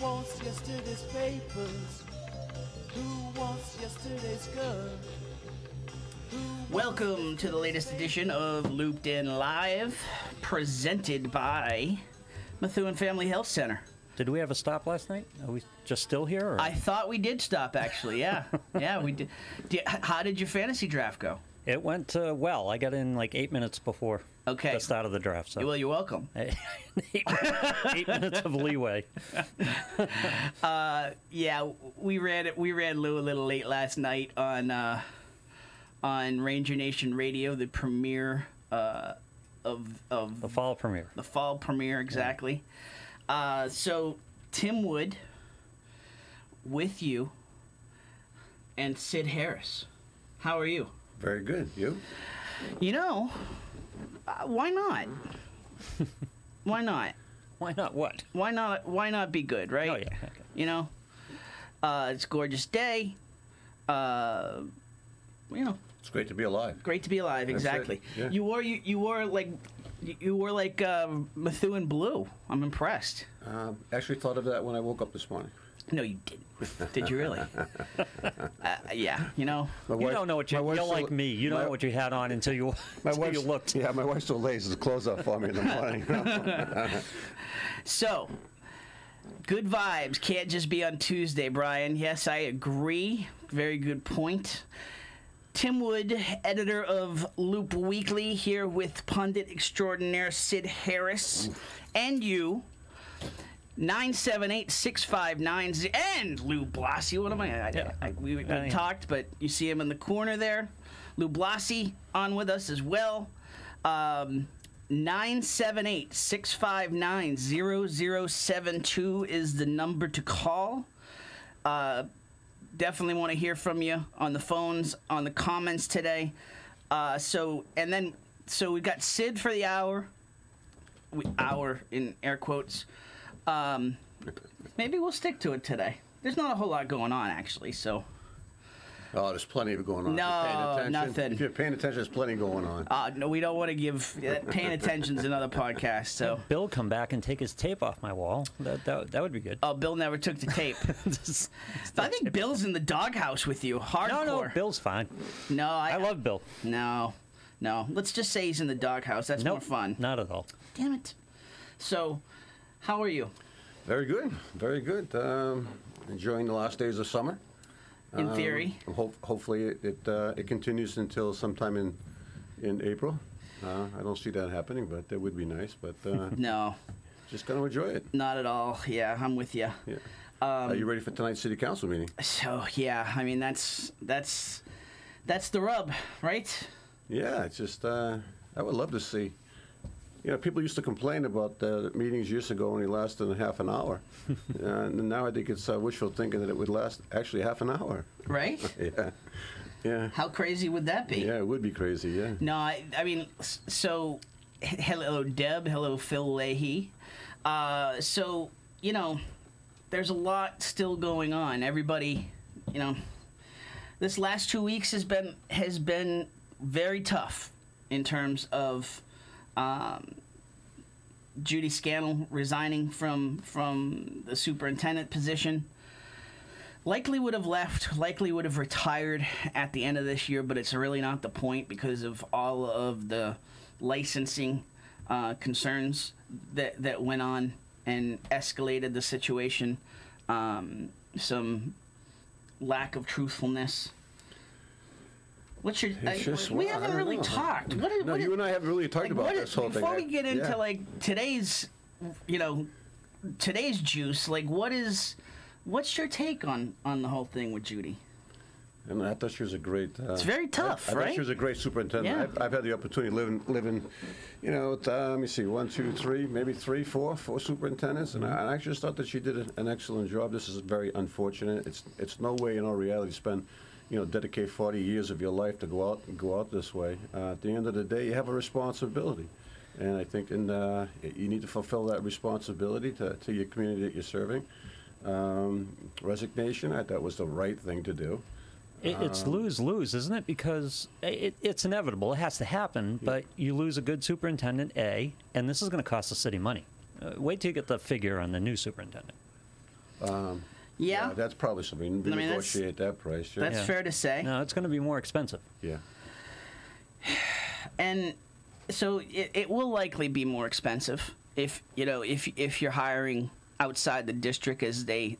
wants yesterday's papers? Who wants yesterday's girl? Welcome to the latest edition of Looped In Live, presented by Methuen Family Health Center. Did we have a stop last night? Are we just still here? Or? I thought we did stop, actually, yeah. Yeah, we did. How did your fantasy draft go? It went well. I got in like 8 minutes before the start of the draft. So. Well, you're welcome. 8 minutes of leeway. Yeah, we ran Lou a little late last night on Ranger Nation Radio, the premiere of the fall premiere. The fall premiere, exactly. Yeah. So Tim Wood with you and Sid Harris. How are you? Very good. You? You know, why not? Why not? Why not what? Why not be good, right? Oh, yeah. Okay. You know, it's a gorgeous day. You know. It's great to be alive. Great to be alive, That's exactly. Yeah. You wore like Methuen blue. I'm impressed. Actually thought of that when I woke up this morning. No, you didn't. Did you really? Yeah, you know. You don't know what you're like me. You don't know what you had on until you looked. Yeah, my wife's so lazy to close up for me in the morning. So, good vibes can't just be on Tuesday, Brian. Yes, I agree. Very good point. Tim Wood, editor of Loop Weekly, here with pundit extraordinaire Sid Harris, and you. 978-659 and Lou Blasi. What am I? We talked, but you see him in the corner there. Lou Blasi on with us as well. 978-659-0072 is the number to call. Definitely want to hear from you on the phones, on the comments today. So we've got Sid for the hour. Hour in air quotes. Maybe we'll stick to it today. There's not a whole lot going on, actually, so... Oh, there's plenty going on. No, nothing. If you're paying attention, there's plenty going on. No, we don't want to give... paying attention's another podcast, so... Bill come back and take his tape off my wall. That would be good. Oh, Bill never took the tape. I think Bill's in the doghouse with you, hardcore. No, Bill's fine. No, I love Bill. No. Let's just say he's in the doghouse. That's more fun. Not at all. Damn it. So... How are you? Very good. Very good. Enjoying the last days of summer. In theory. Hopefully it continues until sometime in April. I don't see that happening, but that would be nice. But no. Just going to enjoy it. Not at all. Yeah, I'm with you. Yeah. Are you ready for tonight's city council meeting? So, yeah, I mean, that's the rub, right? Yeah, it's just, I would love to see. You know, people used to complain about the meetings years ago only lasted half an hour. And now I think it's wishful thinking that it would last actually half an hour. Right? Yeah. How crazy would that be? Yeah, it would be crazy, yeah. No, I mean, so, hello, Deb. Hello, Phil Leahy. So, you know, there's a lot still going on. Everybody, you know, this last 2 weeks has been very tough in terms of... Judy Scannell resigning from the superintendent position. Likely would have left, likely would have retired at the end of this year, but it's really not the point because of all of the licensing concerns that went on and escalated the situation. Some lack of truthfulness. What's your? We haven't really talked. You and I haven't really talked about this whole thing. Before we get into like today's, today's juice. Like, what's your take on the whole thing with Judy? And I thought she was a great. It's very tough, I right? thought she was a great superintendent. Yeah. I've had the opportunity to live in, let me see, 1, 2, 3, maybe 3, 4 superintendents, and I actually just thought that she did an excellent job. This is very unfortunate. It's no way in all reality to spend. Dedicate 40 years of your life to go out this way. At the end of the day, you have a responsibility, and I think you need to fulfill that responsibility to your community that you're serving. Resignation, I thought was the right thing to do. It's lose-lose, isn't it? Because it's inevitable. It has to happen, but you lose a good superintendent, A, and this is going to cost the city money. Wait till you get the figure on the new superintendent. Yeah. That's probably something. I mean, Negotiate that price. Yeah. That's fair to say. No, it's going to be more expensive. Yeah. And so it will likely be more expensive if you're hiring outside the district, as they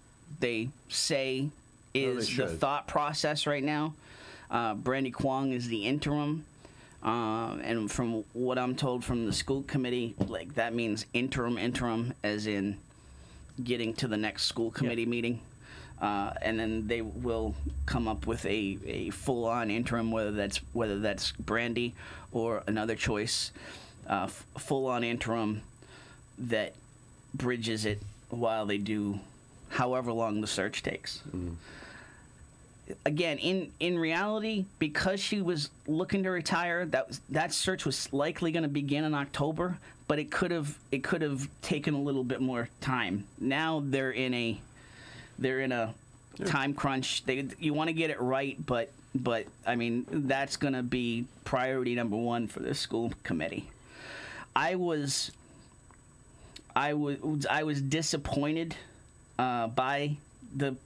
say is the thought process right now. Brandy Kwong is the interim, and from what I'm told from the school committee, like that means interim, as in getting to the next school committee meeting. And then they will come up with a full-on interim, whether that's Brandy or another choice, full-on interim that bridges it while they do however long the search takes. Mm. Again, in reality, because she was looking to retire, that search was likely going to begin in October, but it could have taken a little bit more time. Now they're in a time crunch. You want to get it right, but I mean that's going to be priority number one for the school committee. I was disappointed by the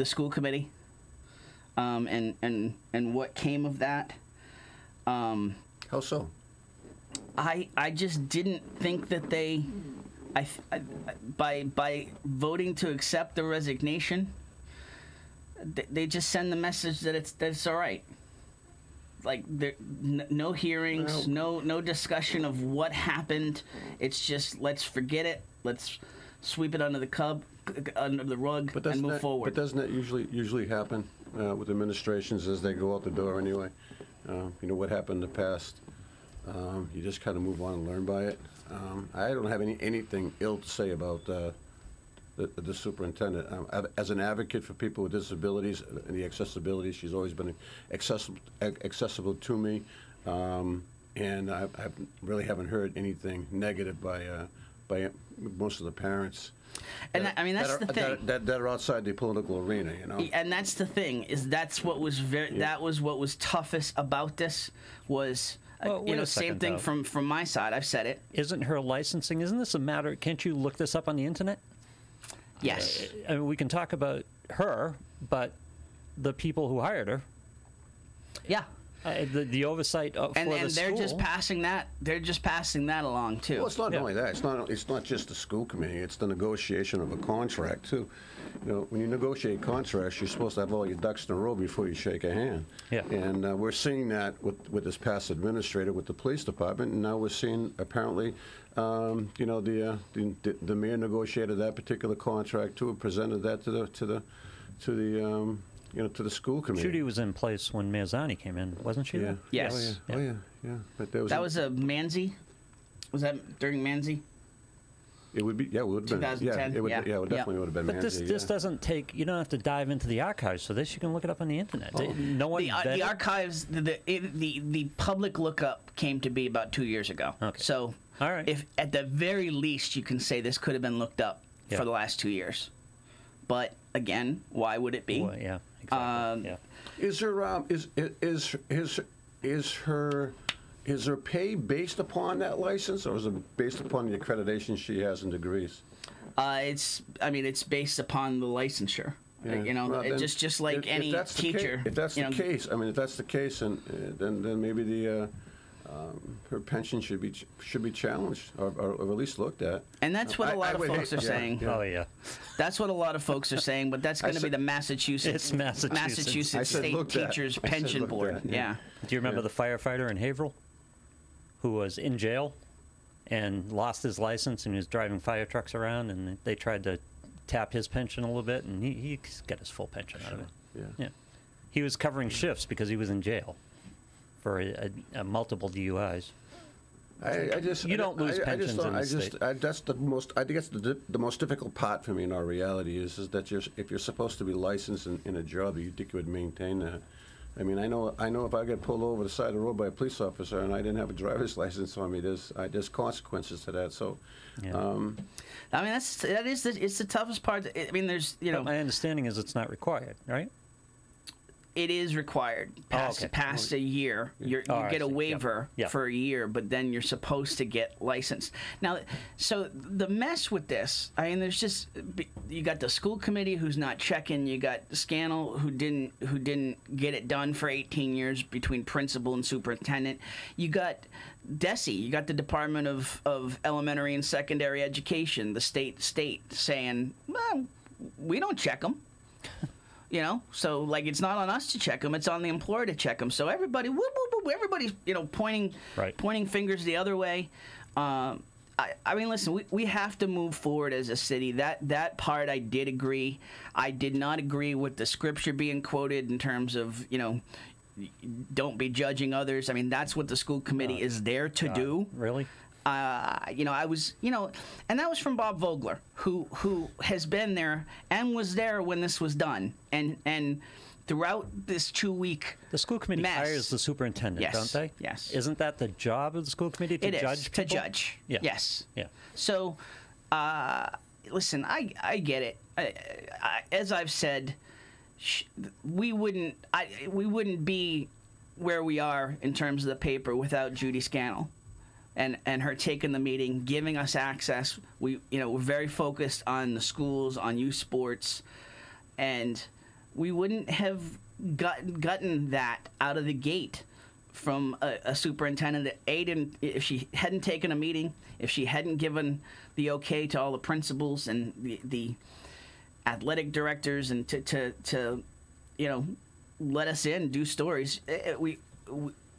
school committee and what came of that. How so? I just didn't think that they. By voting to accept the resignation, they just send the message that it's all right. Like there, no hearings, no discussion of what happened. It's just let's forget it. Let's sweep it under the rug, and move forward. But doesn't that usually happen with administrations as they go out the door anyway? What happened in the past. You just kind of move on and learn by it. I don't have anything ill to say about the superintendent. As an advocate for people with disabilities and the accessibility, she's always been accessible to me, and I really haven't heard anything negative by most of the parents. And that's the thing that are outside the political arena, And that's the thing that was what was toughest about this was. Well, same thing from my side. I've said it. Isn't her licensing? Isn't this a matter? Can't you look this up on the internet? Yes. I mean, we can talk about her, but the people who hired her. Yeah. The oversight for the school. And they're just passing that. They're just passing that along too. Well, it's not only that. It's not just the school committee. It's the negotiation of a contract too. When you negotiate contracts, you're supposed to have all your ducks in a row before you shake a hand. Yeah. And we're seeing that with this past administrator with the police department, and now we're seeing apparently, the mayor negotiated that particular contract too, and presented that to the school committee. Judy was in place when Mazzani came in, wasn't she? Yeah. Yes. Oh yeah. But that was a Manzi. Was that during Manzi? It would be, it would have been. 2010, it definitely would have been. But Manzi, this doesn't take. You don't have to dive into the archives for this. You can look it up on the internet. No one. The archives, the public lookup came to be about 2 years ago. Okay. So, all right. If at the very least you can say this could have been looked up for the last 2 years, but again, why would it be? Well, yeah. Exactly. Is her pay based upon that license, or is it based upon the accreditation she has and degrees? It's based upon the licensure. Yeah. Well, just like any teacher. If that's the case, and then maybe her pension should be challenged or at least looked at. And that's what a lot of folks are saying. Yeah. Oh yeah. That's what a lot of folks are saying, but that's going to be the Massachusetts State Teachers Pension Board. Yeah. Do you remember the firefighter in Haverhill who was in jail and lost his license and he was driving fire trucks around, and they tried to tap his pension a little bit, and he got his full pension out of it. Yeah. He was covering shifts because he was in jail for a multiple DUIs. You don't lose pensions in the state. That's the most. I think that's the most difficult part for me in our reality is that if you're supposed to be licensed in a job, you think you would maintain that. I mean, I know if I get pulled over the side of the road by a police officer and I didn't have a driver's license on me, there's consequences to that. So, it's the toughest part. I mean, there's But my understanding is it's not required, right? It is required. Past a year, you I get a see. waiver Yep. for a year, but then you're supposed to get licensed. Now, so the mess with this, I mean, there's just you got the school committee who's not checking. You got Scannell who didn't get it done for 18 years between principal and superintendent. You got DESE, you got the Department of Elementary and Secondary Education, the state saying, well, we don't check them. You know, so like it's not on us to check them; it's on the employer to check them. So everybody, everybody's pointing fingers the other way. I mean, listen, we have to move forward as a city. That part I did agree. I did not agree with the scripture being quoted in terms of don't be judging others. I mean, that's what the school committee is there to do. Really? I was, and that was from Bob Vogler, who has been there and was there when this was done, and throughout this 2-week The school committee mess, hires the superintendent, Yes, don't they? yes. Isn't that the job of the school committee to it judge is people? to judge. Yeah. Yes. Yeah. So, listen, I get it. As I've said, we wouldn't be where we are in terms of the paper without Judy Scannell. And her taking the meeting, giving us access. We're very focused on the schools, on youth sports, and we wouldn't have gotten that out of the gate from a superintendent that if she hadn't taken a meeting, if she hadn't given the okay to all the principals and the athletic directors and to let us in, do stories.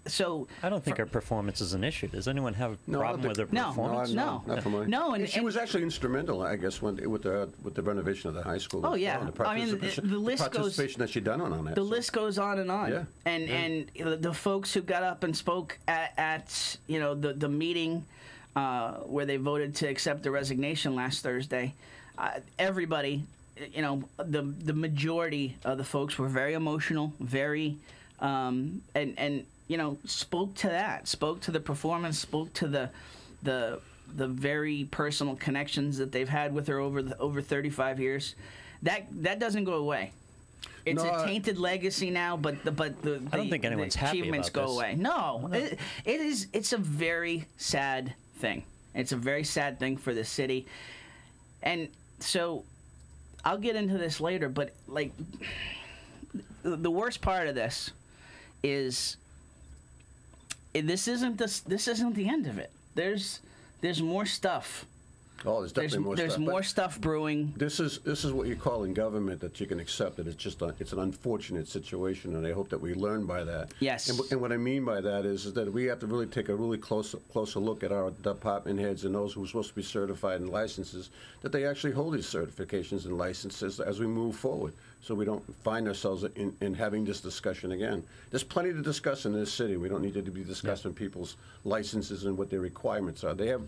So I don't think her performance is an issue. Does anyone have a problem with her performance? No. Not for mine. No, and she was actually instrumental, I guess, with the renovation of the high school. Oh, yeah. I mean, the list goes. Participation that she done on that. The list goes on and on. Yeah. And the folks who got up and spoke at the meeting where they voted to accept the resignation last Thursday, everybody, the majority of the folks were very emotional, very and spoke to that, spoke to the performance, spoke to the very personal connections that they've had with her over 35 years. That doesn't go away. It's a tainted legacy now, but the I don't think anyone's happy achievements about go this. away. No, it's a very sad thing. It's a very sad thing for the city, and so I'll get into this later. But like, the worst part of this is this isn't the end of it. There's more stuff. Oh, there's definitely more stuff. There's more stuff brewing. This is what you call in government that you can accept it. It's an unfortunate situation, and I hope that we learn by that. Yes. And what I mean by that is that we have to really take a really closer look at our department heads and those who are supposed to be certified in licenses, that they actually hold these certifications and licenses as we move forward, so we don't find ourselves in having this discussion again. There's plenty to discuss in this city. We don't need to be discussing people's licenses and what their requirements are. They have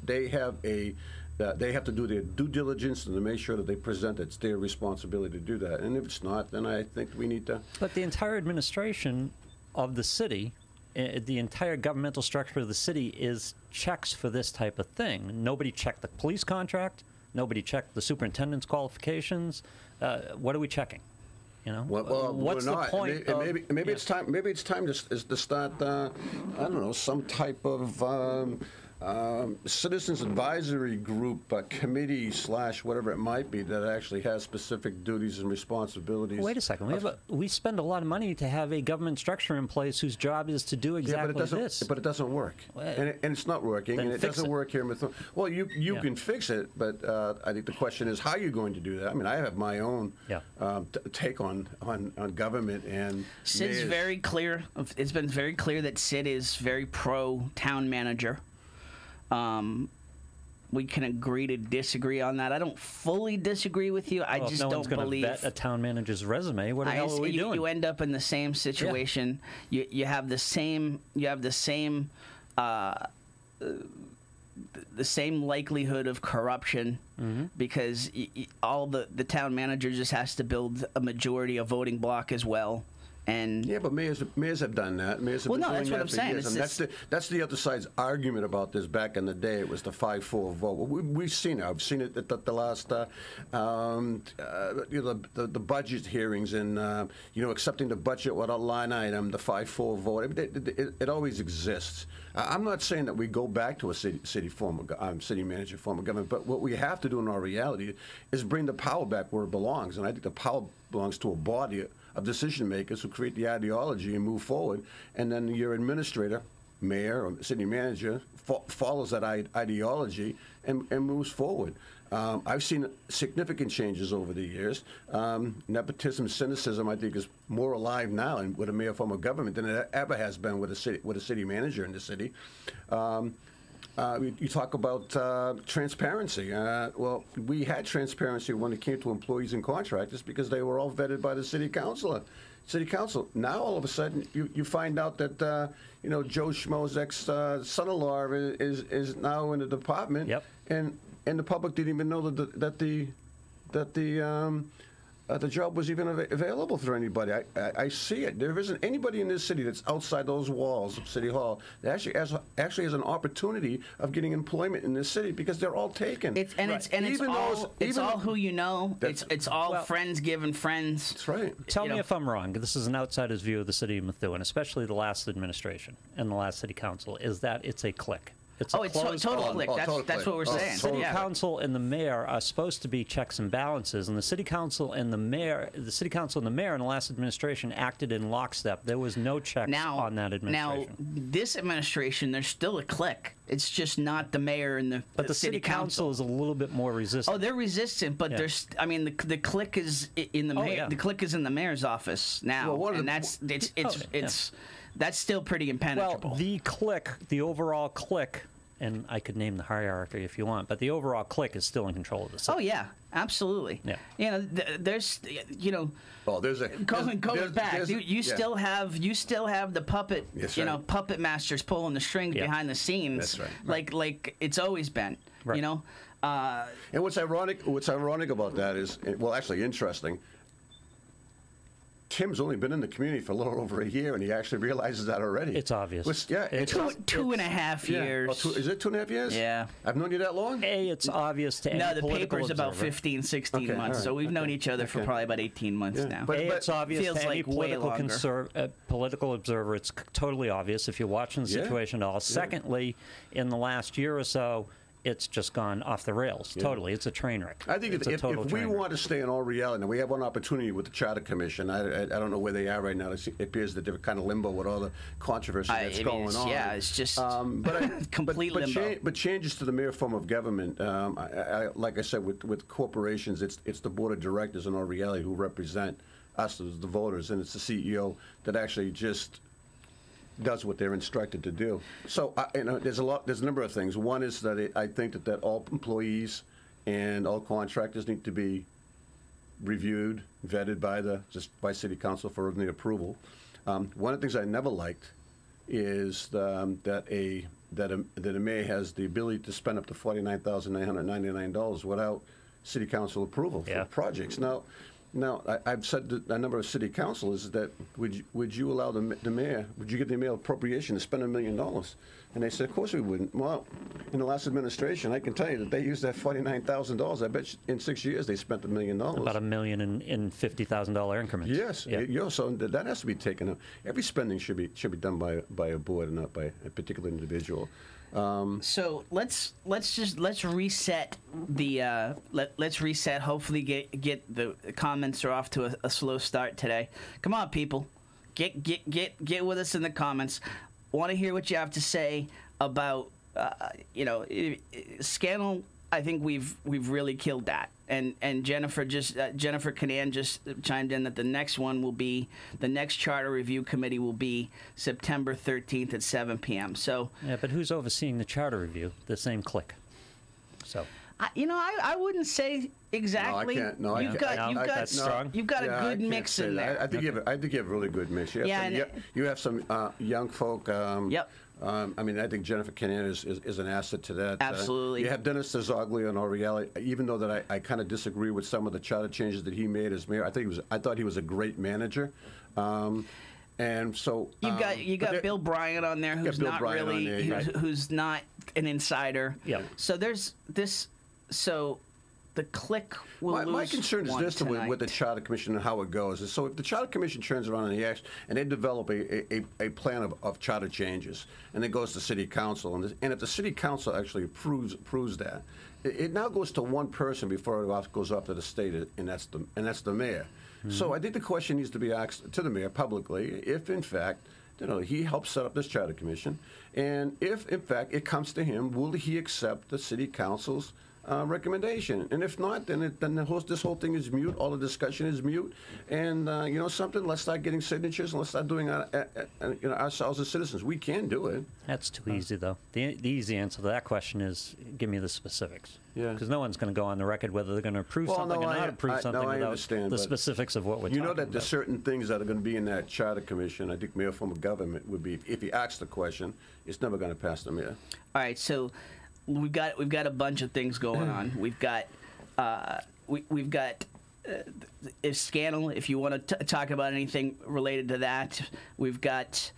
to do their due diligence and to make sure that they present. It's their responsibility to do that. And if it's not, then I think we need to. But the entire administration of the city, the entire governmental structure of the city is checks for this type of thing. Nobody checked the police contract. Nobody checked the superintendent's qualifications. What are we checking? Well, what's the point? Maybe it's time. Maybe it's time to start. I don't know, some type of citizens advisory group, committee / whatever it might be, that actually has specific duties and responsibilities. Wait a second. We spend a lot of money to have a government structure in place whose job is to do exactly this. But it doesn't work, and it's not working, and it doesn't work here. Well, you can fix it, but I think the question is how you're going to do that. I mean, I have my own take on government, and Sid's very clear. It's been very clear that Sid is very pro town manager. We can agree to disagree on that. I don't fully disagree with you. I just don't believe. Vet a town manager's resume. What the hell are we doing? You end up in the same situation. Yeah. You have the same. You have the same. The same likelihood of corruption, because all the town manager just has to build a majority, a voting block as well, And yeah, but mayors have done that. Mayors have Well, been no, doing that's what that I'm for saying. years. And that's the other side's argument about this. Back in the day, it was the 5-4 vote. We've seen it. I've seen it at the last, the budget hearings and accepting the budget without line item, the 5-4 vote. It always exists. I'm not saying that we go back to a city manager form of government, but what we have to do in our reality is bring the power back where it belongs. And I think the power belongs to a body of decision makers who create the ideology and move forward, and then your administrator, mayor, or city manager follows that ideology and moves forward. I've seen significant changes over the years. Nepotism, cynicism, I think, is more alive now with a mayor form of government than it ever has been with a city manager in the city. You talk about transparency. Well, we had transparency when it came to employees and contractors because they were all vetted by the city council. Now, all of a sudden, you find out that Joe Schmo's ex-son-in-law is now in the department, Yep. and the public didn't even know that the job was even available for anybody. I see it. There isn't anybody in this city that's outside those walls of City Hall that actually has an opportunity of getting employment in this city because they're all taken. it's all who you know. It's all friends giving friends. That's right. Tell me if I'm wrong. This is an outsider's view of the city of Methuen, especially the last administration and the last city council, is that it's a clique. It's a total click. That's what we're saying. City Yeah. council and the mayor are supposed to be checks and balances, and the city council and the mayor in the last administration acted in lockstep. There was no checks on that administration. Now, this administration, there's still a clique. It's just not the mayor and but the city council is a little bit more resistant. Oh, they're resistant, but there's. I mean, the clique is in the mayor. Yeah. The clique is in the mayor's office now, and that's that's still pretty impenetrable. Well, the clique, the overall clique, and I could name the hierarchy if you want, but the overall clique is still in control of the city. Oh yeah, absolutely. Yeah. There's Well, going back. You still have the puppet. That's right. Puppet masters pulling the strings behind the scenes. That's right. Like it's always been. Right. And what's ironic about that is, well, actually interesting. Tim's only been in the community for a little over a year, and he actually realizes that already. It's obvious. It's two and a half years. Is it 2.5 years? Yeah. I've known you that long? It's obvious to any No, the political paper's about observer. 15, 16 months, all right, so we've known each other for probably about 18 months now. But It's obvious feels to any like way political observer. It's totally obvious if you're watching the situation at all. Secondly, in the last year or so, it's just gone off the rails. Totally. It's a train wreck. I think if we want to stay in all reality, and we have one opportunity with the Charter Commission, I don't know where they are right now. It appears that they're kind of limbo with all the controversy that's going on. Yeah, it's just complete limbo. But changes to the mayor form of government, like I said, with corporations, it's the board of directors in all reality who represent us as the voters, and it's the CEO that actually just does what they're instructed to do. So there's a number of things. One is that I think that all employees and all contractors need to be reviewed, vetted by City Council for the approval. One of the things I never liked is that a mayor has the ability to spend up to $49,999 without City Council approval for projects. Now, I've said to a number of city councilors that would you allow the mayor, would you give the mayor appropriation to spend $1 million? And they said, of course we wouldn't. Well, in the last administration, I can tell you that they used that $49,000. I bet in 6 years they spent $1 million. About $1 million in $50,000 increments. Yes, so that has to be taken up. Every spending should be done by a board and not by a particular individual. So let's reset the let's reset. Hopefully get the comments are off to a slow start today. Come on, people, get with us in the comments. Want to hear what you have to say about scandal. I think we've really killed that. And Jennifer Canan just chimed in that the next charter review committee will be September 13th at 7 p.m. So yeah, but who's overseeing the charter review? The same clique. So I wouldn't say exactly. No, I can't. That's strong. You've got a good mix in there. I think you have a really good mix. You have some young folk I mean, I think Jennifer Cannon is an asset to that. Absolutely. You have Dennis Cesargli on Orielli. Even though that I kind of disagree with some of the charter changes that he made as mayor, I thought he was a great manager. And so you got Bill Bryant on there, who's not really who's not an insider. Yeah. So there's this. So the clique will lose. My concern is this tonight. with the Charter Commission and how it goes. Is so if the Charter Commission turns around and they develop a plan of charter changes, and it goes to City Council, and if the City Council actually approves that, it now goes to one person before it goes up to the state, and that's the mayor. Mm-hmm. So I think the question needs to be asked to the mayor publicly if, in fact, he helped set up this Charter Commission, and if, in fact, it comes to him, will he accept the City Council's recommendation? And if not, then this whole thing is mute. All the discussion is mute. And something, let's start getting signatures and let's start doing ourselves as citizens. We can do it. That's too easy, though. The easy answer to that question is give me the specifics. Yeah. Because no one's going to go on the record whether they're going to approve something or not approve something without the specifics of what we're talking about. You know that there's certain things that are going to be in that Charter Commission. I think mayor form of government would be, if he asks the question, it's never going to pass the mayor. All right, so we've got a bunch of things going on. We've got is scandal. If you want to talk about anything related to that, we've got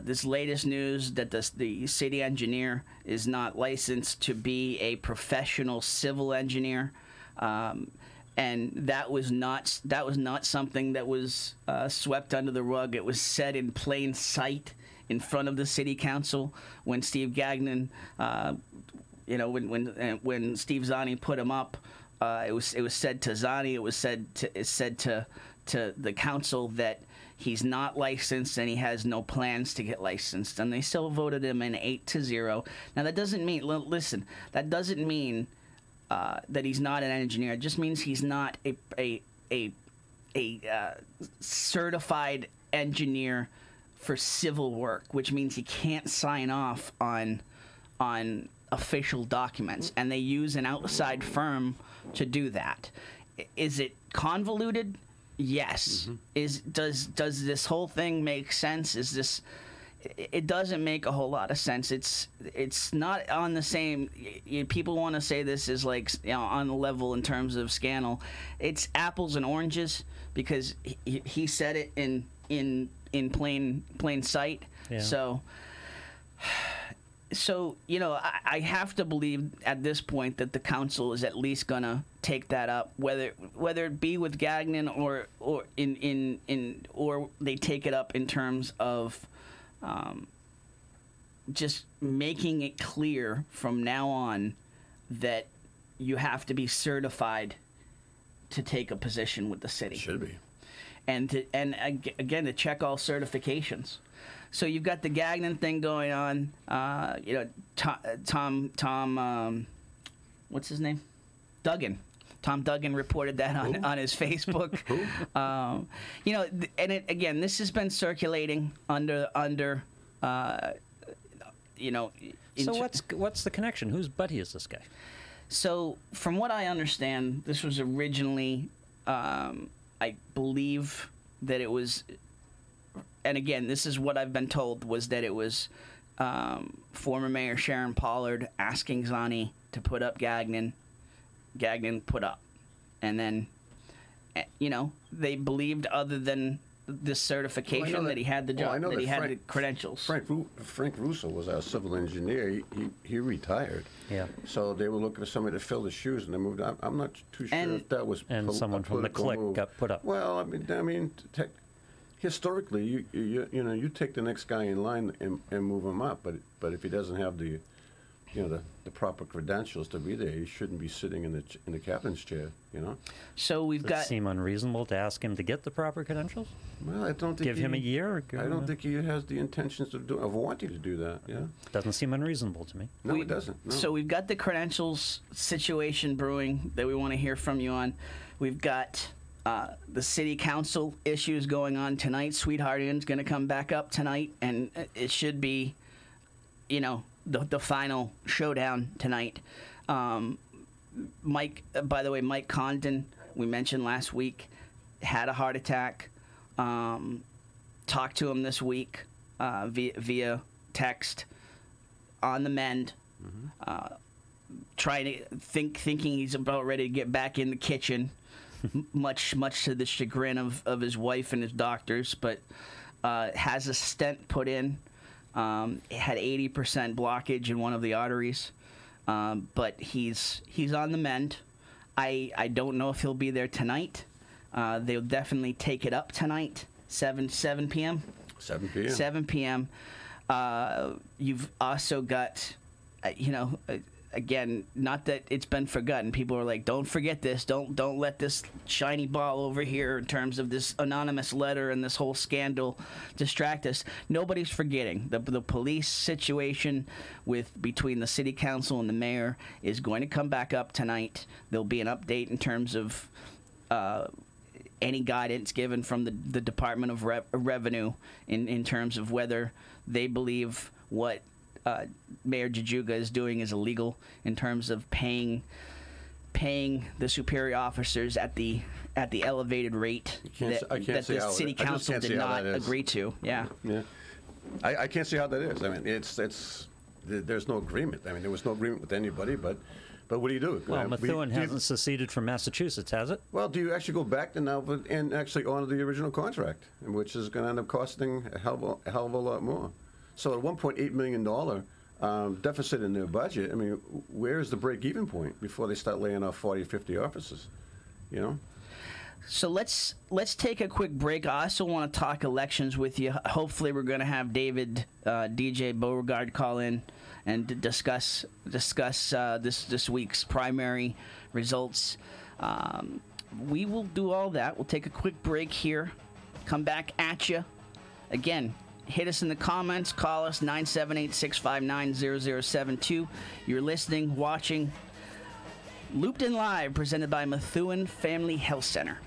this latest news that the city engineer is not licensed to be a professional civil engineer, and that was not something that was swept under the rug. It was said in plain sight in front of the city council when Steve Gagnon, when Steve Zani put him up. It was said to Zani. It was said to the council that he's not licensed and he has no plans to get licensed, and they still voted him in 8-0. Now that doesn't mean that doesn't mean that he's not an engineer. It just means he's not a certified engineer for civil work, which means he can't sign off on official documents, and they use an outside firm to do that. Is it convoluted? Yes. Mm-hmm. Does this whole thing make sense? It doesn't make a whole lot of sense. It's not on the same. People want to say this is like on the level in terms of scandal. It's apples and oranges because he said it in plain sight. Yeah. So I have to believe at this point that the council is at least gonna take that up, whether it be with Gagnon or they take it up in terms of just making it clear from now on that you have to be certified to take a position with the city. Should be. And again to check all certifications. So you've got the Gagnon thing going on. Tom, what's his name? Duggan. Tom Duggan reported that on his Facebook. Again, this has been circulating under. So what's the connection? Whose buddy is this guy? So from what I understand, this was originally, I believe that it was. And again, this is what I've been told, was that it was former Mayor Sharon Pollard asking Zani to put up Gagnon. Gagnon put up. And then, they believed other than this certification that he had the job, that he had the credentials. Frank Russo was our civil engineer. He retired. Yeah. So they were looking for somebody to fill the shoes, and they moved on. I'm not too sure if that was someone from the clique got put up. Well, I mean, historically, you take the next guy in line and move him up, but if he doesn't have the proper credentials to be there, he shouldn't be sitting in the captain's chair. So Does it seem unreasonable to ask him to get the proper credentials? Well, I don't think give him a year. I don't think he has the intentions of wanting to do that. Yeah. Doesn't seem unreasonable to me. No, it doesn't. No. So we've got the credentials situation brewing that we want to hear from you on. We've got the city council issues going on tonight. Sweetheartian's going to come back up tonight, and it should be, the final showdown tonight. Mike Condon, we mentioned last week, had a heart attack. Talked to him this week via text, on the mend, trying to thinking he's about ready to get back in the kitchen, much to the chagrin of his wife and his doctors, but has a stent put in. It had 80% blockage in one of the arteries, but he's on the mend. I don't know if he'll be there tonight. They'll definitely take it up tonight, 7 p.m. 7 p.m. 7 p.m. You've also got, again, not that it's been forgotten. People are like, don't forget this. Don't let this shiny ball over here in terms of this anonymous letter and this whole scandal distract us. Nobody's forgetting. The police situation between the city council and the mayor is going to come back up tonight. There'll be an update in terms of any guidance given from the Department of Revenue in terms of whether they believe what Mayor Jajuga is doing is illegal in terms of paying the superior officers at the elevated rate that the city council did not agree to. Yeah. I can't see how that is. I mean, there's no agreement. I mean, there was no agreement with anybody, but what do you do? Well, Methuen hasn't seceded from Massachusetts, has it? Well, do you actually go back and actually honor the original contract, which is going to end up costing a hell of a lot more? So a $1.8 million deficit in their budget, I mean, where is the break-even point before they start laying off 40 or 50 officers, So let's take a quick break. I also want to talk elections with you. Hopefully we're going to have David DJ Beauregard call in and discuss this week's primary results. We will do all that. We'll take a quick break here, come back at you. Again, hit us in the comments, call us 978-659-0072. You're listening, watching Looped In Live, presented by Methuen Family Health Center.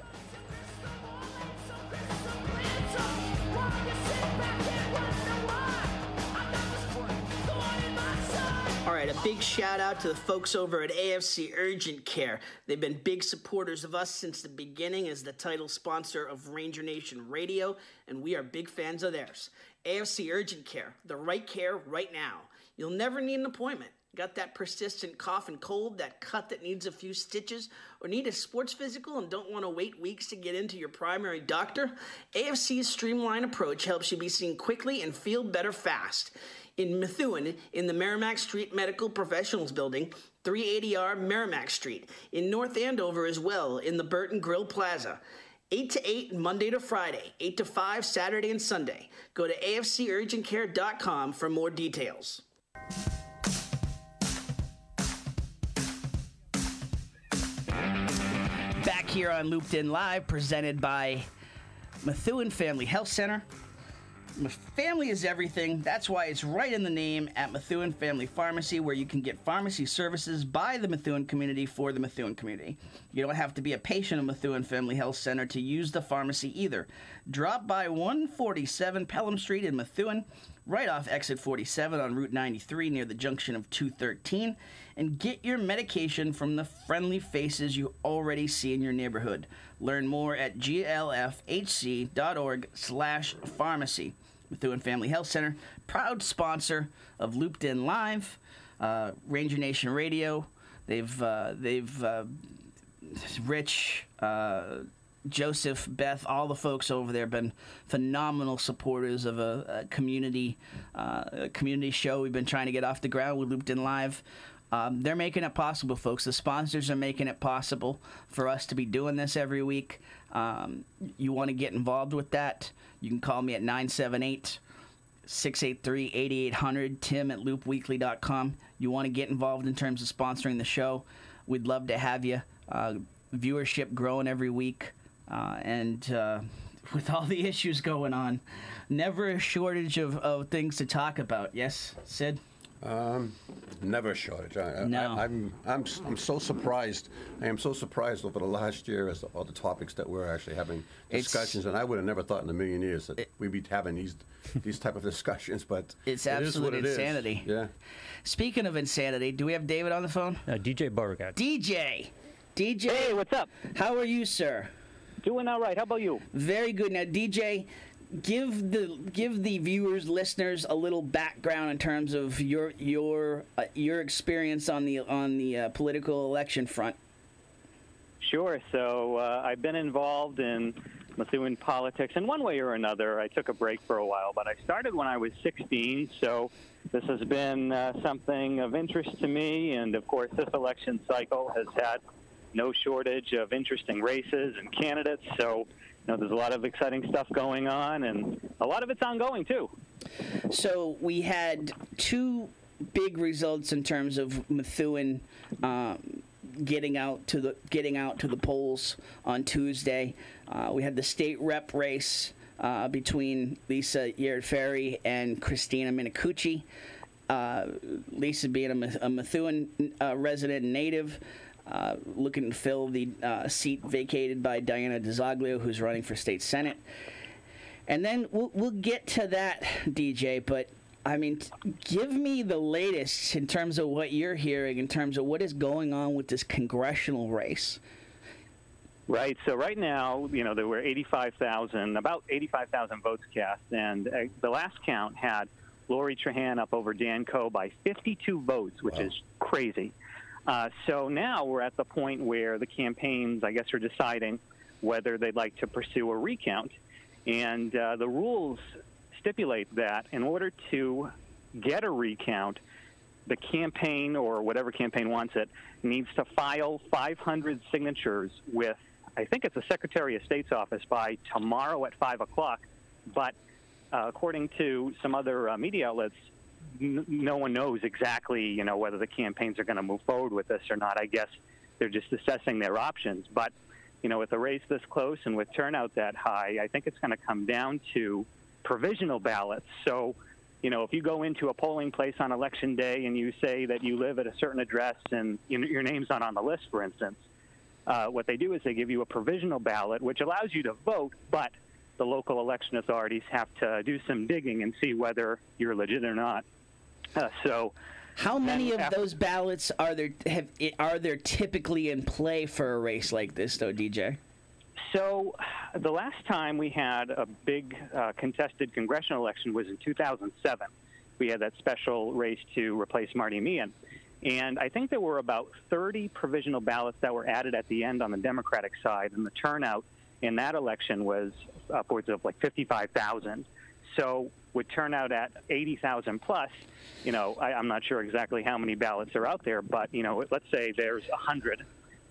All right, a big shout out to the folks over at AFC Urgent Care. They've been big supporters of us since the beginning as the title sponsor of Ranger Nation Radio, and we are big fans of theirs. AFC Urgent Care, the right care right now. You'll never need an appointment. Got that persistent cough and cold, that cut that needs a few stitches, or need a sports physical and don't want to wait weeks to get into your primary doctor? AFC's streamlined approach helps you be seen quickly and feel better fast. In Methuen, in the Merrimack Street Medical Professionals Building, 380R Merrimack Street. In North Andover as well, in the Burton Grill Plaza. 8 to 8 Monday to Friday, 8 to 5 Saturday and Sunday. Go to afcurgentcare.com for more details. Back here on Looped In Live, presented by Methuen Family Health Center. Family is everything. That's why it's right in the name at Methuen Family Pharmacy, where you can get pharmacy services by the Methuen community for the Methuen community. You don't have to be a patient of Methuen Family Health Center to use the pharmacy either. Drop by 147 Pelham Street in Methuen, right off exit 47 on Route 93 near the junction of 213, and get your medication from the friendly faces you already see in your neighborhood. Learn more at glfhc.org/pharmacy. Methuen Family Health Center, proud sponsor of Looped In Live, Ranger Nation Radio. They've Rich, Joseph, Beth, all the folks over there have been phenomenal supporters of a community show we've been trying to get off the ground with Looped In Live. They're making it possible, folks. The sponsors are making it possible for us to be doing this every week. You want to get involved with that, you can call me at 978-683-8800, Tim at loopweekly.com. You want to get involved in terms of sponsoring the show, we'd love to have you. Viewership growing every week, and with all the issues going on, never a shortage of things to talk about. Yes, Sid? Never a shortage. No. I'm so surprised. I am so surprised over the last year as to all the topics that we're actually having discussions, and I would have never thought in a million years that we'd be having these type of discussions. But it's absolute insanity. Yeah. Speaking of insanity, do we have David on the phone? DJ Beauregard. DJ. Hey, what's up? How are you, sir? Doing all right. How about you? Very good. Now, DJ, give the viewers, listeners, a little background in terms of your experience on the political election front. Sure. So I've been involved in Methuen politics in one way or another. I took a break for a while, but I started when I was 16, so this has been something of interest to me, and of course this election cycle has had no shortage of interesting races and candidates, so there's a lot of exciting stuff going on, and a lot of it's ongoing too. So we had two big results in terms of Methuen getting out to the polls on Tuesday. We had the state rep race between Lisa Yared-Ferry and Christina Minicucci. Lisa being a Methuen resident and native, looking to fill the seat vacated by Diana DeZoglio, who's running for state senate. And then we'll get to that, DJ, but I mean, give me the latest in terms of what you're hearing, in terms of what is going on with this congressional race. Right. So right now, there were about 85,000 votes cast, and the last count had Lori Trahan up over Dan Coe by 52 votes, which is crazy. So now we're at the point where the campaigns, I guess, are deciding whether they'd like to pursue a recount. And the rules stipulate that in order to get a recount, the campaign, or whatever campaign wants it, needs to file 500 signatures with, I think it's the Secretary of State's office, by tomorrow at 5 o'clock. But according to some other media outlets, no one knows exactly, whether the campaigns are going to move forward with this or not. I guess they're just assessing their options. But, with a race this close and with turnout that high, I think it's going to come down to provisional ballots. So, if you go into a polling place on Election Day and you say that you live at a certain address and your name's not on the list, for instance, what they do is they give you a provisional ballot, which allows you to vote, but the local election authorities have to do some digging and see whether you're legit or not. So, how many of those ballots are there typically in play for a race like this, though, DJ? So the last time we had a big contested congressional election was in 2007. We had that special race to replace Marty Meehan. And I think there were about 30 provisional ballots that were added at the end on the Democratic side, and the turnout in that election was upwards of like 55,000. So with turnout at 80,000 plus, I'm not sure exactly how many ballots are out there, but, let's say there's 100.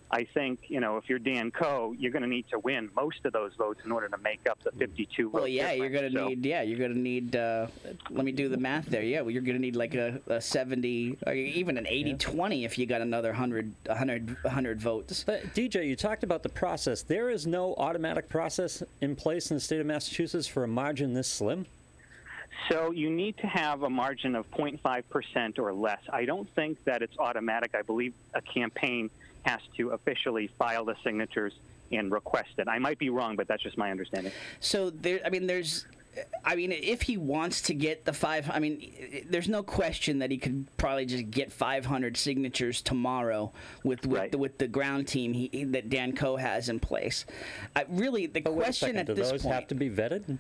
I think, if you're Dan Coe, you're going to need to win most of those votes in order to make up the 52 votes. Well, yeah, you're going to need, let me do the math there. Yeah, well, you're going to need like a 70, or even an 80-20 if you got another 100 votes. But, DJ, you talked about the process. There is no automatic process in place in the state of Massachusetts for a margin this slim? So you need to have a margin of 0.5% or less. I don't think that it's automatic. I believe a campaign has to officially file the signatures and request it. I might be wrong, but that's just my understanding. So if he wants to get the there's no question that he could probably just get 500 signatures tomorrow with the ground team that Dan Coe has in place. The question at this point, do those have to be vetted?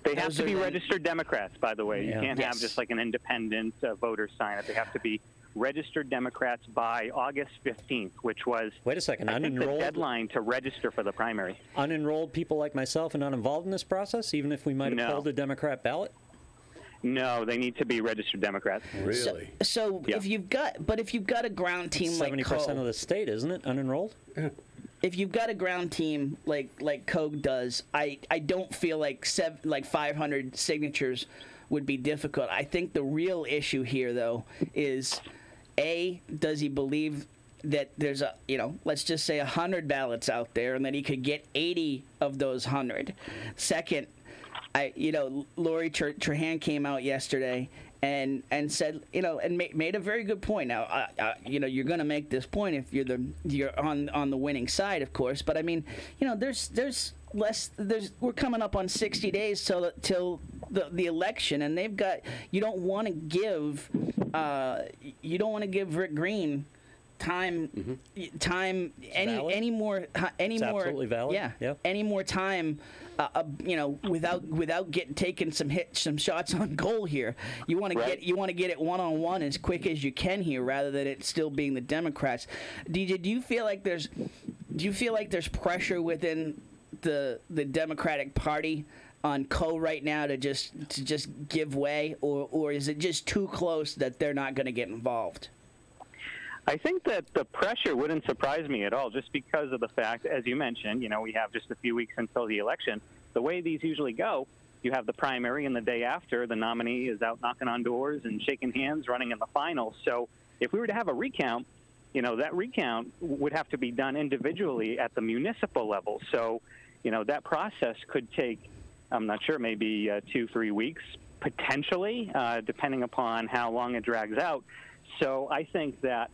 They have to be registered Democrats, by the way. You can't have just like an independent voter sign it. They have to be registered Democrats by August 15th, which was the deadline to register for the primary. Unenrolled people like myself are not involved in this process, even if we might have pulled a Democrat ballot? No, they need to be registered Democrats. Really? So if you've got a ground team like 70% of the state, isn't it, unenrolled? Yeah. If you've got a ground team like Coe does, I don't feel like 500 signatures would be difficult. I think the real issue here, though, is does he believe that there's let's just say 100 ballots out there, and that he could get 80 of those 100. Second, Lori Trahan came out yesterday and said, and made a very good point. Now, you're going to make this point if you're on the winning side, of course. But I mean, we're coming up on 60 days till the election, and you don't want to give Rick Green any more absolutely valid. Yeah, Yep. any more time. Without taking some shots on goal here, you want to get it 1-on-1 as quick as you can here, rather than it still being the Democrats. DJ, do you feel like there's pressure within the Democratic Party on Coe right now to just give way, or is it just too close that they're not going to get involved? I think that the pressure wouldn't surprise me at all, just because of the fact, as you mentioned, we have just a few weeks until the election. The way these usually go, you have the primary, and the day after, the nominee is out knocking on doors and shaking hands, running in the finals. So if we were to have a recount, that recount would have to be done individually at the municipal level. So, that process could take, I'm not sure, maybe 2-3 weeks, potentially, depending upon how long it drags out. So I think that,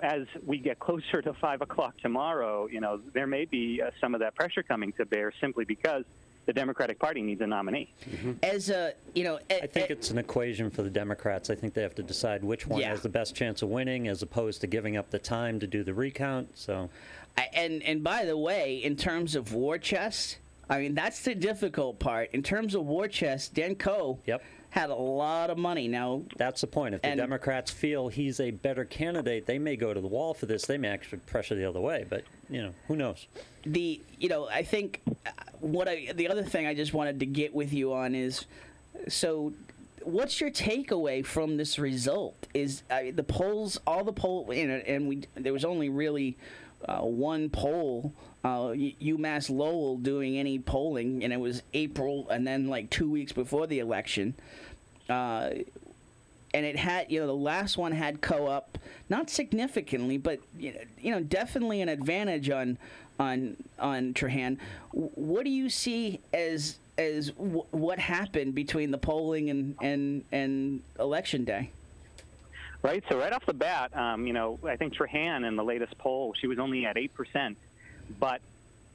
as we get closer to 5 o'clock tomorrow, there may be some of that pressure coming to bear, simply because the Democratic Party needs a nominee. Mm-hmm. I think it's an equation for the Democrats. I think they have to decide which one has the best chance of winning, as opposed to giving up the time to do the recount. So, and by the way, in terms of war chest, I mean, that's the difficult part. In terms of war chest, Dan Coe had a lot of money. Now, that's the point. If the Democrats feel he's a better candidate, they may go to the wall for this. They may actually pressure the other way, but who knows? I think the other thing I just wanted to get with you on is, so what's your takeaway from this result? Is the polls, all the poll, and there was only really one poll, UMass Lowell doing any polling, and it was April, and then like 2 weeks before the election, and it had, the last one had Coe up, not significantly, but definitely an advantage on Trahan. What do you see as what happened between the polling and election day? Right. So right off the bat, I think Trahan in the latest poll, she was only at 8%. But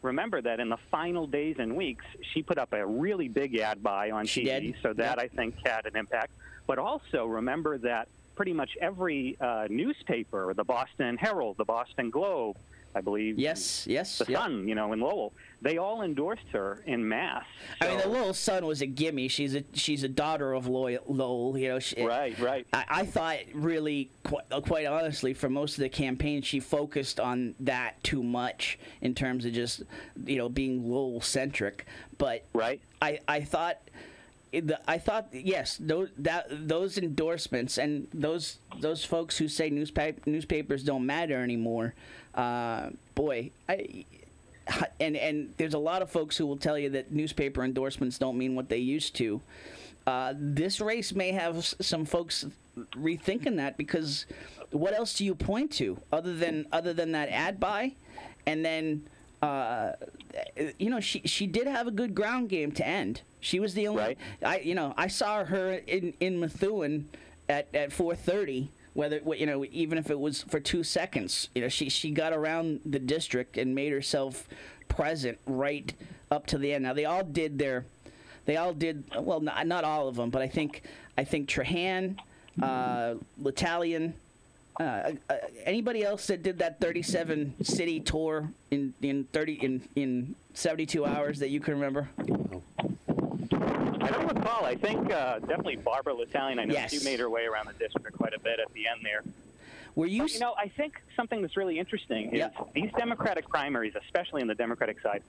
remember that in the final days and weeks, she put up a really big ad buy on TV. So that, I think, had an impact. But also remember that pretty much every newspaper, the Boston Herald, the Boston Globe, I believe, the Sun, in Lowell, they all endorsed her en masse. So, I mean, the Lowell Sun was a gimme. She's a daughter of Lowell. Right. I thought really, quite honestly, for most of the campaign, she focused on that too much in terms of just being Lowell centric. But I thought. Yes, those endorsements and those folks who say newspapers don't matter anymore, boy, and there's a lot of folks who will tell you that newspaper endorsements don't mean what they used to. This race may have some folks rethinking that, because what else do you point to other than that ad buy, and then. She did have a good ground game to end. She was the only. I saw her in Methuen at 4:30. Even if it was for 2 seconds, she got around the district and made herself present right up to the end. Now they all did well, not all of them, but I think Trahan, L'Italian. Anybody else that did that 37 city tour in 72 hours that you can remember? I don't recall. I think definitely Barbara L'Italian. I know she made her way around the district quite a bit at the end there. Were you? But, I think something that's really interesting is these Democratic primaries, especially on the Democratic side,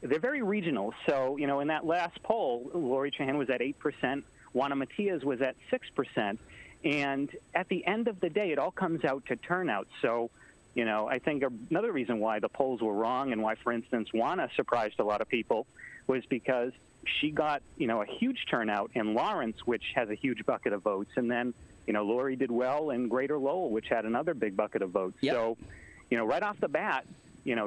they're very regional. So, in that last poll, Lori Trahan was at 8%, Juana Matias was at 6%. And at the end of the day, it all comes out to turnout. So, I think another reason why the polls were wrong, and why, for instance, Juana surprised a lot of people, was because she got, a huge turnout in Lawrence, which has a huge bucket of votes. And then, Lori did well in Greater Lowell, which had another big bucket of votes. Yep. So, right off the bat,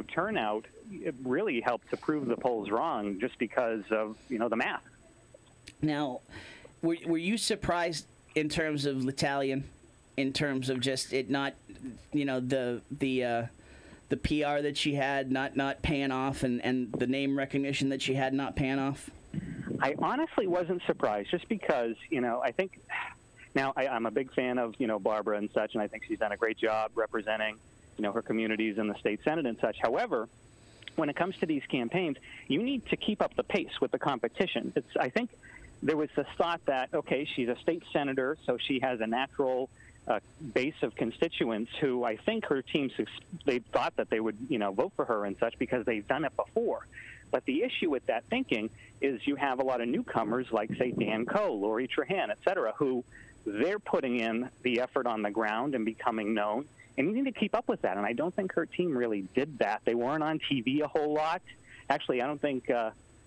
turnout, it really helped to prove the polls wrong, just because of, the math. Now, were you surprised in terms of L'Italian, in terms of just it not, the PR that she had not paying off, and the name recognition that she had not paying off? I honestly wasn't surprised, just because, I think Now, I'm a big fan of, Barbara and such, and I think she's done a great job representing, her communities in the state Senate and such. However, when it comes to these campaigns, you need to keep up the pace with the competition. I think there was this thought that, okay, she's a state senator, so she has a natural base of constituents who I think her team, they thought that they would, vote for her and such because they've done it before. But the issue with that thinking is you have a lot of newcomers like, say, Dan Coe, Lori Trahan, et cetera, who they're putting in the effort on the ground and becoming known. And you need to keep up with that. And I don't think her team really did that. They weren't on TV a whole lot. Actually, I don't think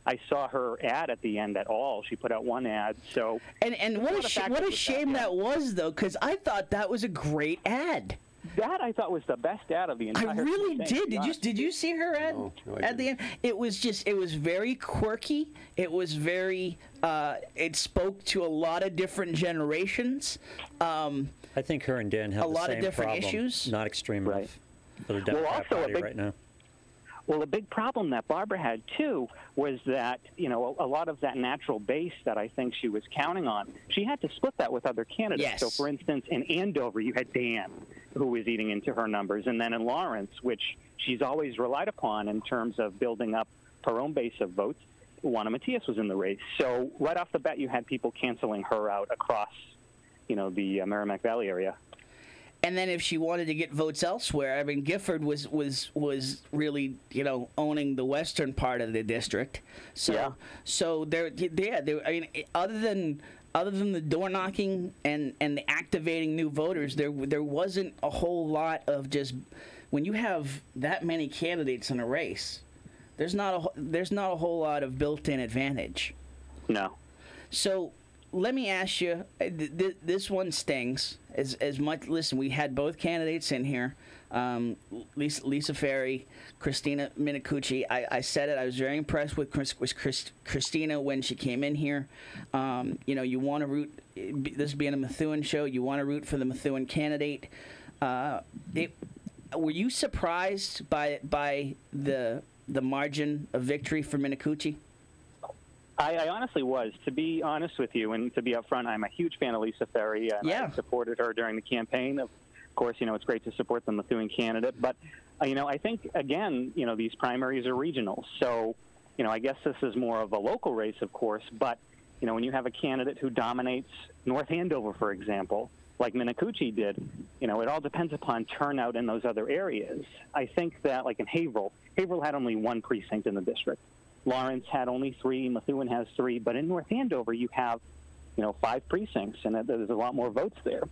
I saw her ad at the end at all. She put out one ad. So and what a shame that was, though, because I thought that was a great ad. That I thought was the best ad of the entire I really thing, did. Did you see her ad at the end? It was very quirky. It was very it spoke to a lot of different generations. I think her and Dan have a lot of different issues. Not extreme right for the Democrat Party right now. Well, a big problem that Barbara had, too, was that, a lot of that natural base that I think she was counting on, she had to split that with other candidates. Yes. So, for instance, in Andover, you had Dan, who was eating into her numbers. And then in Lawrence, which she's always relied upon in terms of building up her own base of votes, Juana Matias was in the race. So right off the bat, you had people canceling her out across, the Merrimack Valley area. And then if she wanted to get votes elsewhere, I mean, Gifford was really, owning the western part of the district. So, yeah. So I mean, other than the door knocking and the activating new voters, there wasn't a whole lot of just when you have that many candidates in a race, there's not a whole lot of built-in advantage. No. So let me ask you, this one stings as much. Listen, we had both candidates in here, Lisa Ferry, Christina Minicucci. I said it. I was very impressed with Christina when she came in here. You want to root. This being a Methuen show, you want to root for the Methuen candidate. Were you surprised by the margin of victory for Minicucci? I honestly was. To be honest with you, and to be upfront, I'm a huge fan of Lisa Ferry, and I supported her during the campaign. Of course, it's great to support the Methuen candidate, but I think again, these primaries are regional, so I guess this is more of a local race, of course. But when you have a candidate who dominates North Andover, for example, like Minicucci did, it all depends upon turnout in those other areas. I think that, like in Haverhill had only one precinct in the district. Lawrence had only 3, Methuen has 3, but in North Andover you have, 5 precincts, and there's a lot more votes there.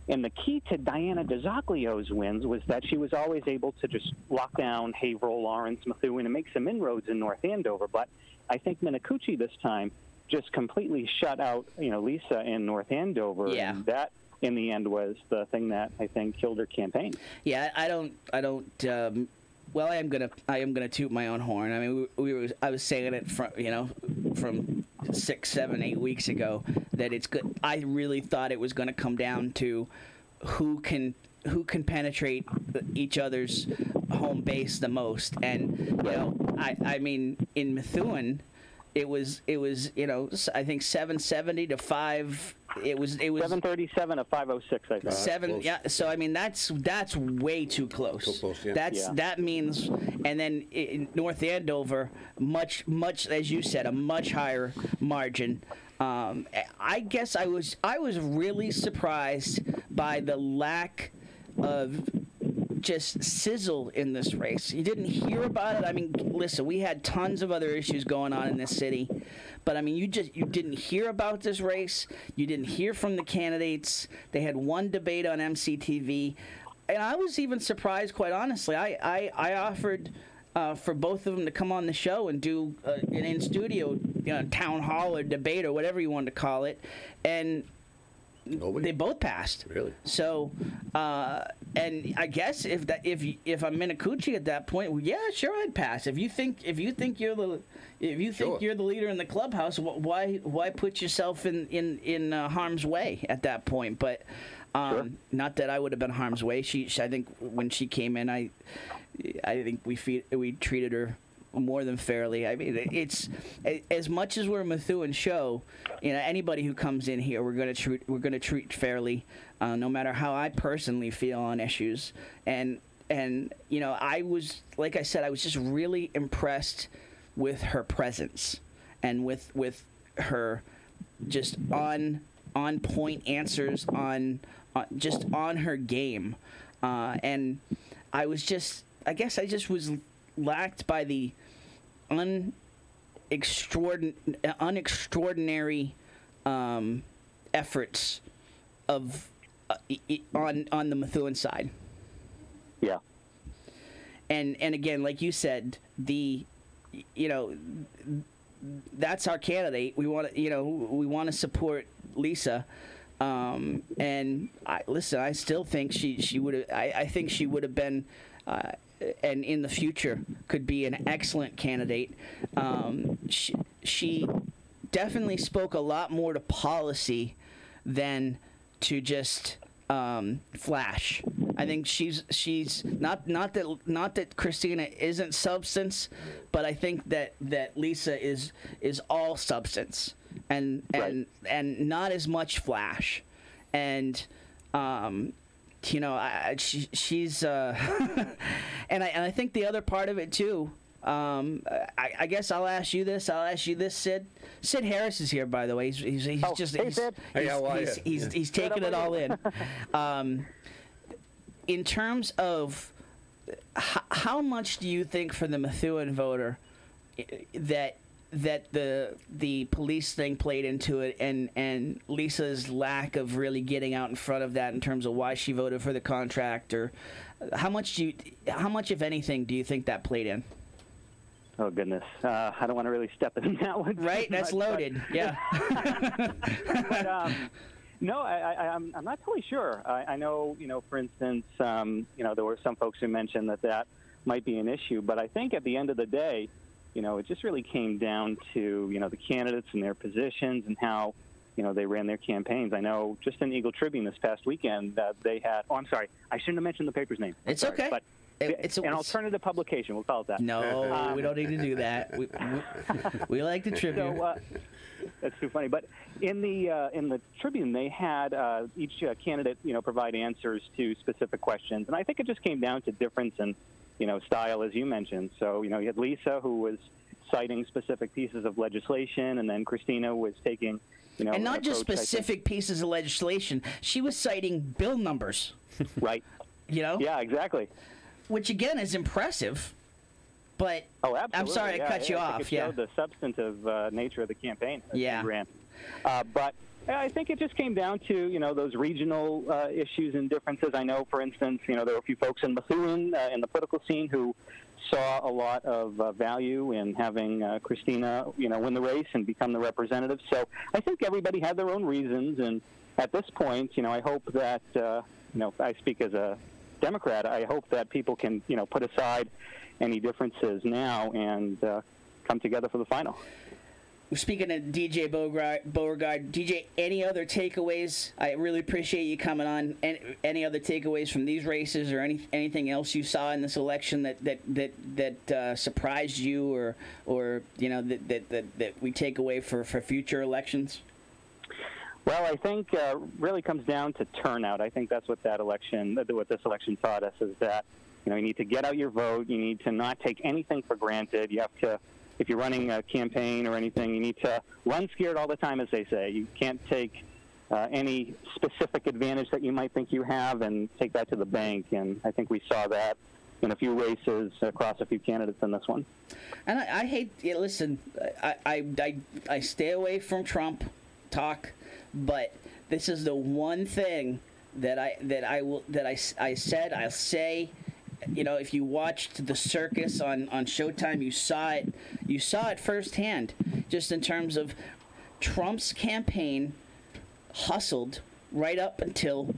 And the key to Diana DeZoglio's wins was that she was always able to just lock down Haverhill, Lawrence, Methuen, and make some inroads in North Andover. But I think Minicucci this time just completely shut out, Lisa in North Andover. Yeah. And that, in the end, was the thing that I think killed her campaign. Yeah, I don't. Well, I am gonna toot my own horn. I mean, I was saying it from 6, 7, 8 weeks ago that it's good. I really thought it was going to come down to who can penetrate each other's home base the most. And I mean, in Methuen, it was I think 770 to 5. It was 737 to 506. I think 7. Close. Yeah. So I mean that's way too close. Too close, yeah. That means, and then in North Andover, much as you said, a much higher margin. I guess I was really surprised by the lack of just sizzle in this race. You didn't hear about it. I mean, listen, we had tons of other issues going on in this city, but I mean, you didn't hear about this race. You didn't hear from the candidates. They had one debate on MCTV, and I was even surprised, quite honestly. I offered for both of them to come on the show and do an in-studio town hall or debate or whatever you wanted to call it, and Nobody? They both passed. Really? So, and I guess if I'm Minicucci at that point, well, yeah, sure, I'd pass. If you think you're the leader in the clubhouse, why put yourself in harm's way at that point? But Sure. Not that I would have been harm's way. I think when she came in, I think we treated her more than fairly. I mean, it's as much as we're a Methuen show. You know, anybody who comes in here, we're gonna treat fairly, no matter how I personally feel on issues. And you know, I was, like I said, I was just really impressed with her presence and with her just on point answers just on her game, and I guess I just was lacked by the unextraordinary efforts of on the Methuen side. Yeah. And again, like you said, that's our candidate. We want to support Lisa. And I still think she would have. I think she would have been, and in the future could be an excellent candidate. She definitely spoke a lot more to policy than to just flash. I think she's not that Christina isn't substance, but I think that Lisa is all substance and not as much flash. And she's and I think the other part of it too. I guess I'll ask you this, Sid. Sid Harris is here, by the way. He's taking it all in. In terms of how much do you think for the Methuen voter that the police thing played into it, and Lisa's lack of really getting out in front of that in terms of why she voted for the contract, or how much if anything do you think that played in? Oh goodness, I don't want to really step in that one. Right, that's loaded. Yeah. But, no, I'm not totally sure. I know, for instance, there were some folks who mentioned that might be an issue, but I think at the end of the day, it just really came down to, the candidates and their positions and how, they ran their campaigns. I know just in Eagle Tribune this past weekend, they had, I'm sorry, I shouldn't have mentioned the paper's name. It's sorry, okay. But it's an alternative publication, we'll call it that. No, we don't need to do that. We like the Tribune. So, that's too funny. But in the Tribune, they had each candidate, provide answers to specific questions, and I think it just came down to difference in, style, as you mentioned. So, you had Lisa, who was citing specific pieces of legislation, and then Christina was taking, and not just specific pieces of legislation. She was citing bill numbers. Right. Yeah, exactly. Which again is impressive. But absolutely. I'm sorry I cut you off. It showed the substantive nature of the campaign. Yeah. But I think it just came down to those regional issues and differences. I know, for instance, there were a few folks in Methuen in the political scene who saw a lot of value in having Christina win the race and become the representative. So I think everybody had their own reasons. And at this point, I hope that I speak as a Democrat. I hope that people can put aside any differences now and come together for the final. We're speaking of DJ Beauregard. DJ, any other takeaways? I really appreciate you coming on. Any other takeaways from these races, or anything else you saw in this election that surprised you, or that we take away for future elections? Well, I think really comes down to turnout. I think that's what this election taught us, is that you need to get out your vote. You need to not take anything for granted. You have to, if you're running a campaign or anything, you need to run scared all the time, as they say. You can't take any specific advantage that you might think you have and take that to the bank. And I think we saw that in a few races across a few candidates in this one. And I hate. Listen, I stay away from Trump talk, but this is the one thing that I said. I'll say. If you watched the circus on Showtime, you saw it firsthand, just in terms of Trump's campaign hustled right up until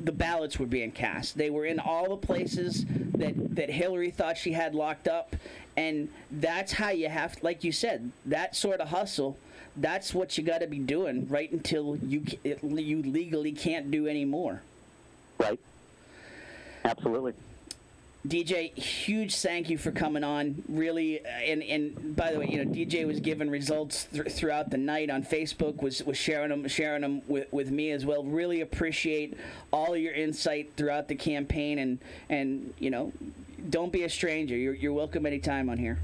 the ballots were being cast. They were in all the places that Hillary thought she had locked up, and that's how you have, like you said, that sort of hustle. That's what you got to be doing right until you legally can't do any more. Right. Absolutely. DJ, huge thank you for coming on. Really, and by the way, DJ was giving results throughout the night on Facebook. Was sharing them with me as well. Really appreciate all your insight throughout the campaign, and don't be a stranger. You're welcome anytime on here.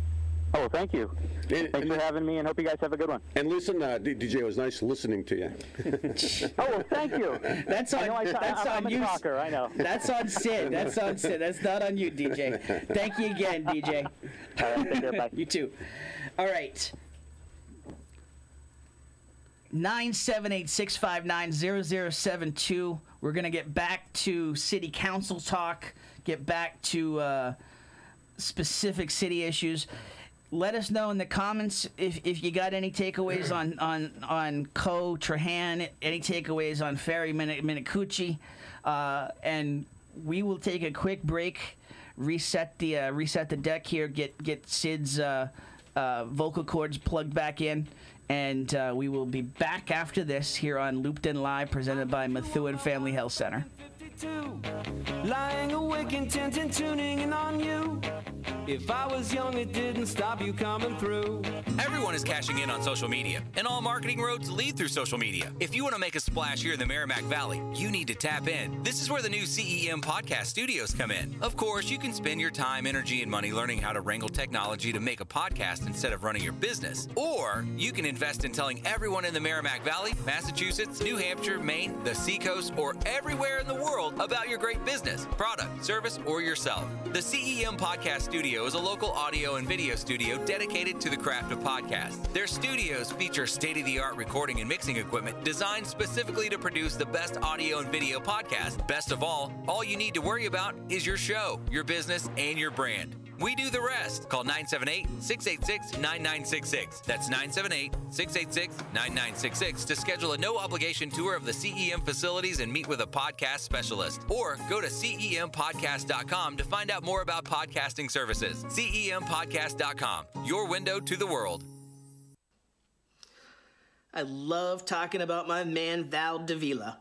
Oh, thank you. Thanks for having me, and hope you guys have a good one. And listen, DJ, it was nice listening to you. Oh, well, thank you. That's on I'm you. a talker, I know. That's on Sid. That's on Sid. That's not on you, DJ. Thank you again, DJ. All right, take care, bye. You too. All right. 978-659-0072. We're going to get back to city council talk, get back to specific city issues. Let us know in the comments if you got any takeaways on Co. Trahan, any takeaways on Ferry Minicucci, and we will take a quick break, reset the deck here, get Sid's vocal cords plugged back in, and we will be back after this here on Looped In Live, presented by Methuen Family Health Center. Lying awake, intent and tuning in on you. If I was young, it didn't stop you coming through. Everyone is cashing in on social media, and all marketing roads lead through social media. If you want to make a splash here in the Merrimack Valley, you need to tap in. This is where the new CEM podcast studios come in. Of course, you can spend your time, energy, and money learning how to wrangle technology to make a podcast instead of running your business. Or you can invest in telling everyone in the Merrimack Valley, Massachusetts, New Hampshire, Maine, the Seacoast, or everywhere in the world about your great business, product, service, or yourself. The CEM Podcast Studio is a local audio and video studio dedicated to the craft of podcasts. Their studios feature state-of-the-art recording and mixing equipment designed specifically to produce the best audio and video podcast. Best of all you need to worry about is your show, your business, and your brand. We do the rest. Call 978-686-9966. That's 978-686-9966 to schedule a no-obligation tour of the CEM facilities and meet with a podcast specialist. Or go to CEMpodcast.com to find out more about podcasting services. CEMpodcast.com, your window to the world. I love talking about my man, Val Davila.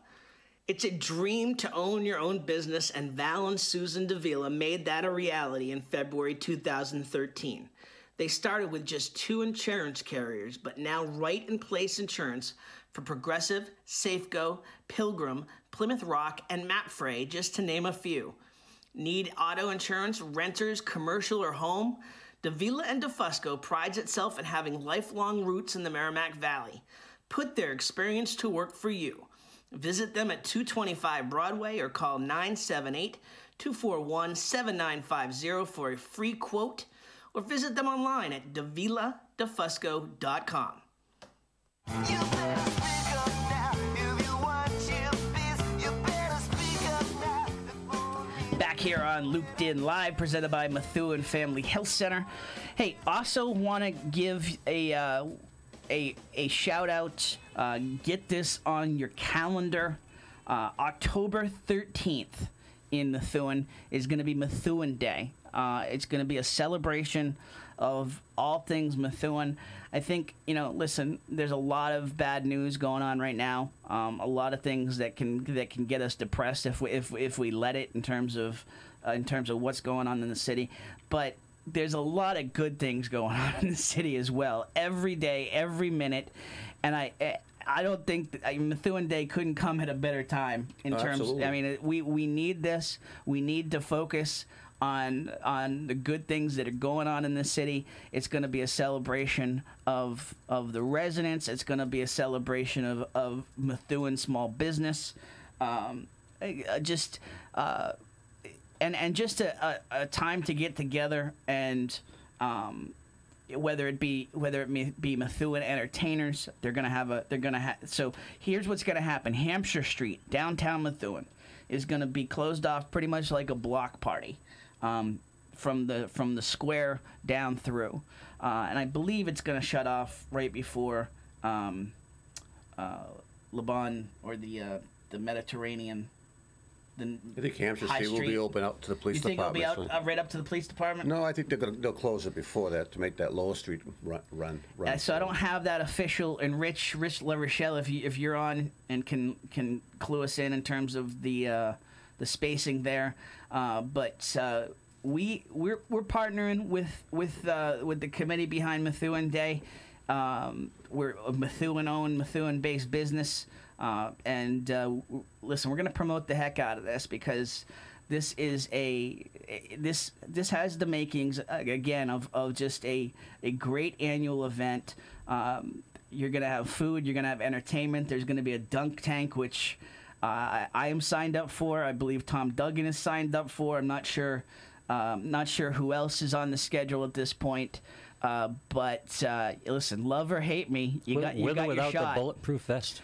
It's a dream to own your own business, and Val and Susan Davila made that a reality in February 2013. They started with just 2 insurance carriers, but now Right in Place Insurance for Progressive, Safeco, Pilgrim, Plymouth Rock, and Mapfre, just to name a few. Need auto insurance, renters, commercial, or home? Davila and DeFusco prides itself in having lifelong roots in the Merrimack Valley. Put their experience to work for you. Visit them at 225 Broadway or call 978-241-7950 for a free quote, or visit them online at daviladefusco.com. Back here on Looped In Live, presented by Methuen Family Health Center. Hey, also want to give a shout out, get this on your calendar. October 13th in Methuen is going to be Methuen Day. It's going to be a celebration of all things Methuen. I think, listen, there's a lot of bad news going on right now. A lot of things that can get us depressed if we let it in terms of what's going on in the city. But there's a lot of good things going on in the city as well. Every day, every minute, and I don't think Methuen Day couldn't come at a better time in terms. Absolutely. I mean, we need this. We need to focus on the good things that are going on in the city. It's going to be a celebration of the residents. It's going to be a celebration of Methuen small business. Just a time to get together and whether it be Methuen entertainers, they're gonna have. So here's what's gonna happen: Hampshire Street, downtown Methuen, is gonna be closed off pretty much like a block party, from the square down through, and I believe it's gonna shut off right before Lebanon or the Mediterranean. I think Hampshire High Street will be open up to the police department. You think it'll be out right up to the police department? No, I think they'll close it before that to make that Lower Street run. So I don't have that official. And Rich LaRochelle, if you're on and can clue us in terms of the spacing there, but we're partnering with the committee behind Methuen Day. We're a Methuen-owned, Methuen-based business, and listen, we're going to promote the heck out of this because this is this has the makings again of just a great annual event. You're going to have food, you're going to have entertainment. There's going to be a dunk tank, which I am signed up for. I believe Tom Duggan is signed up for. I'm not sure who else is on the schedule at this point. But listen, love or hate me, you got with or your without shot. the bulletproof vest.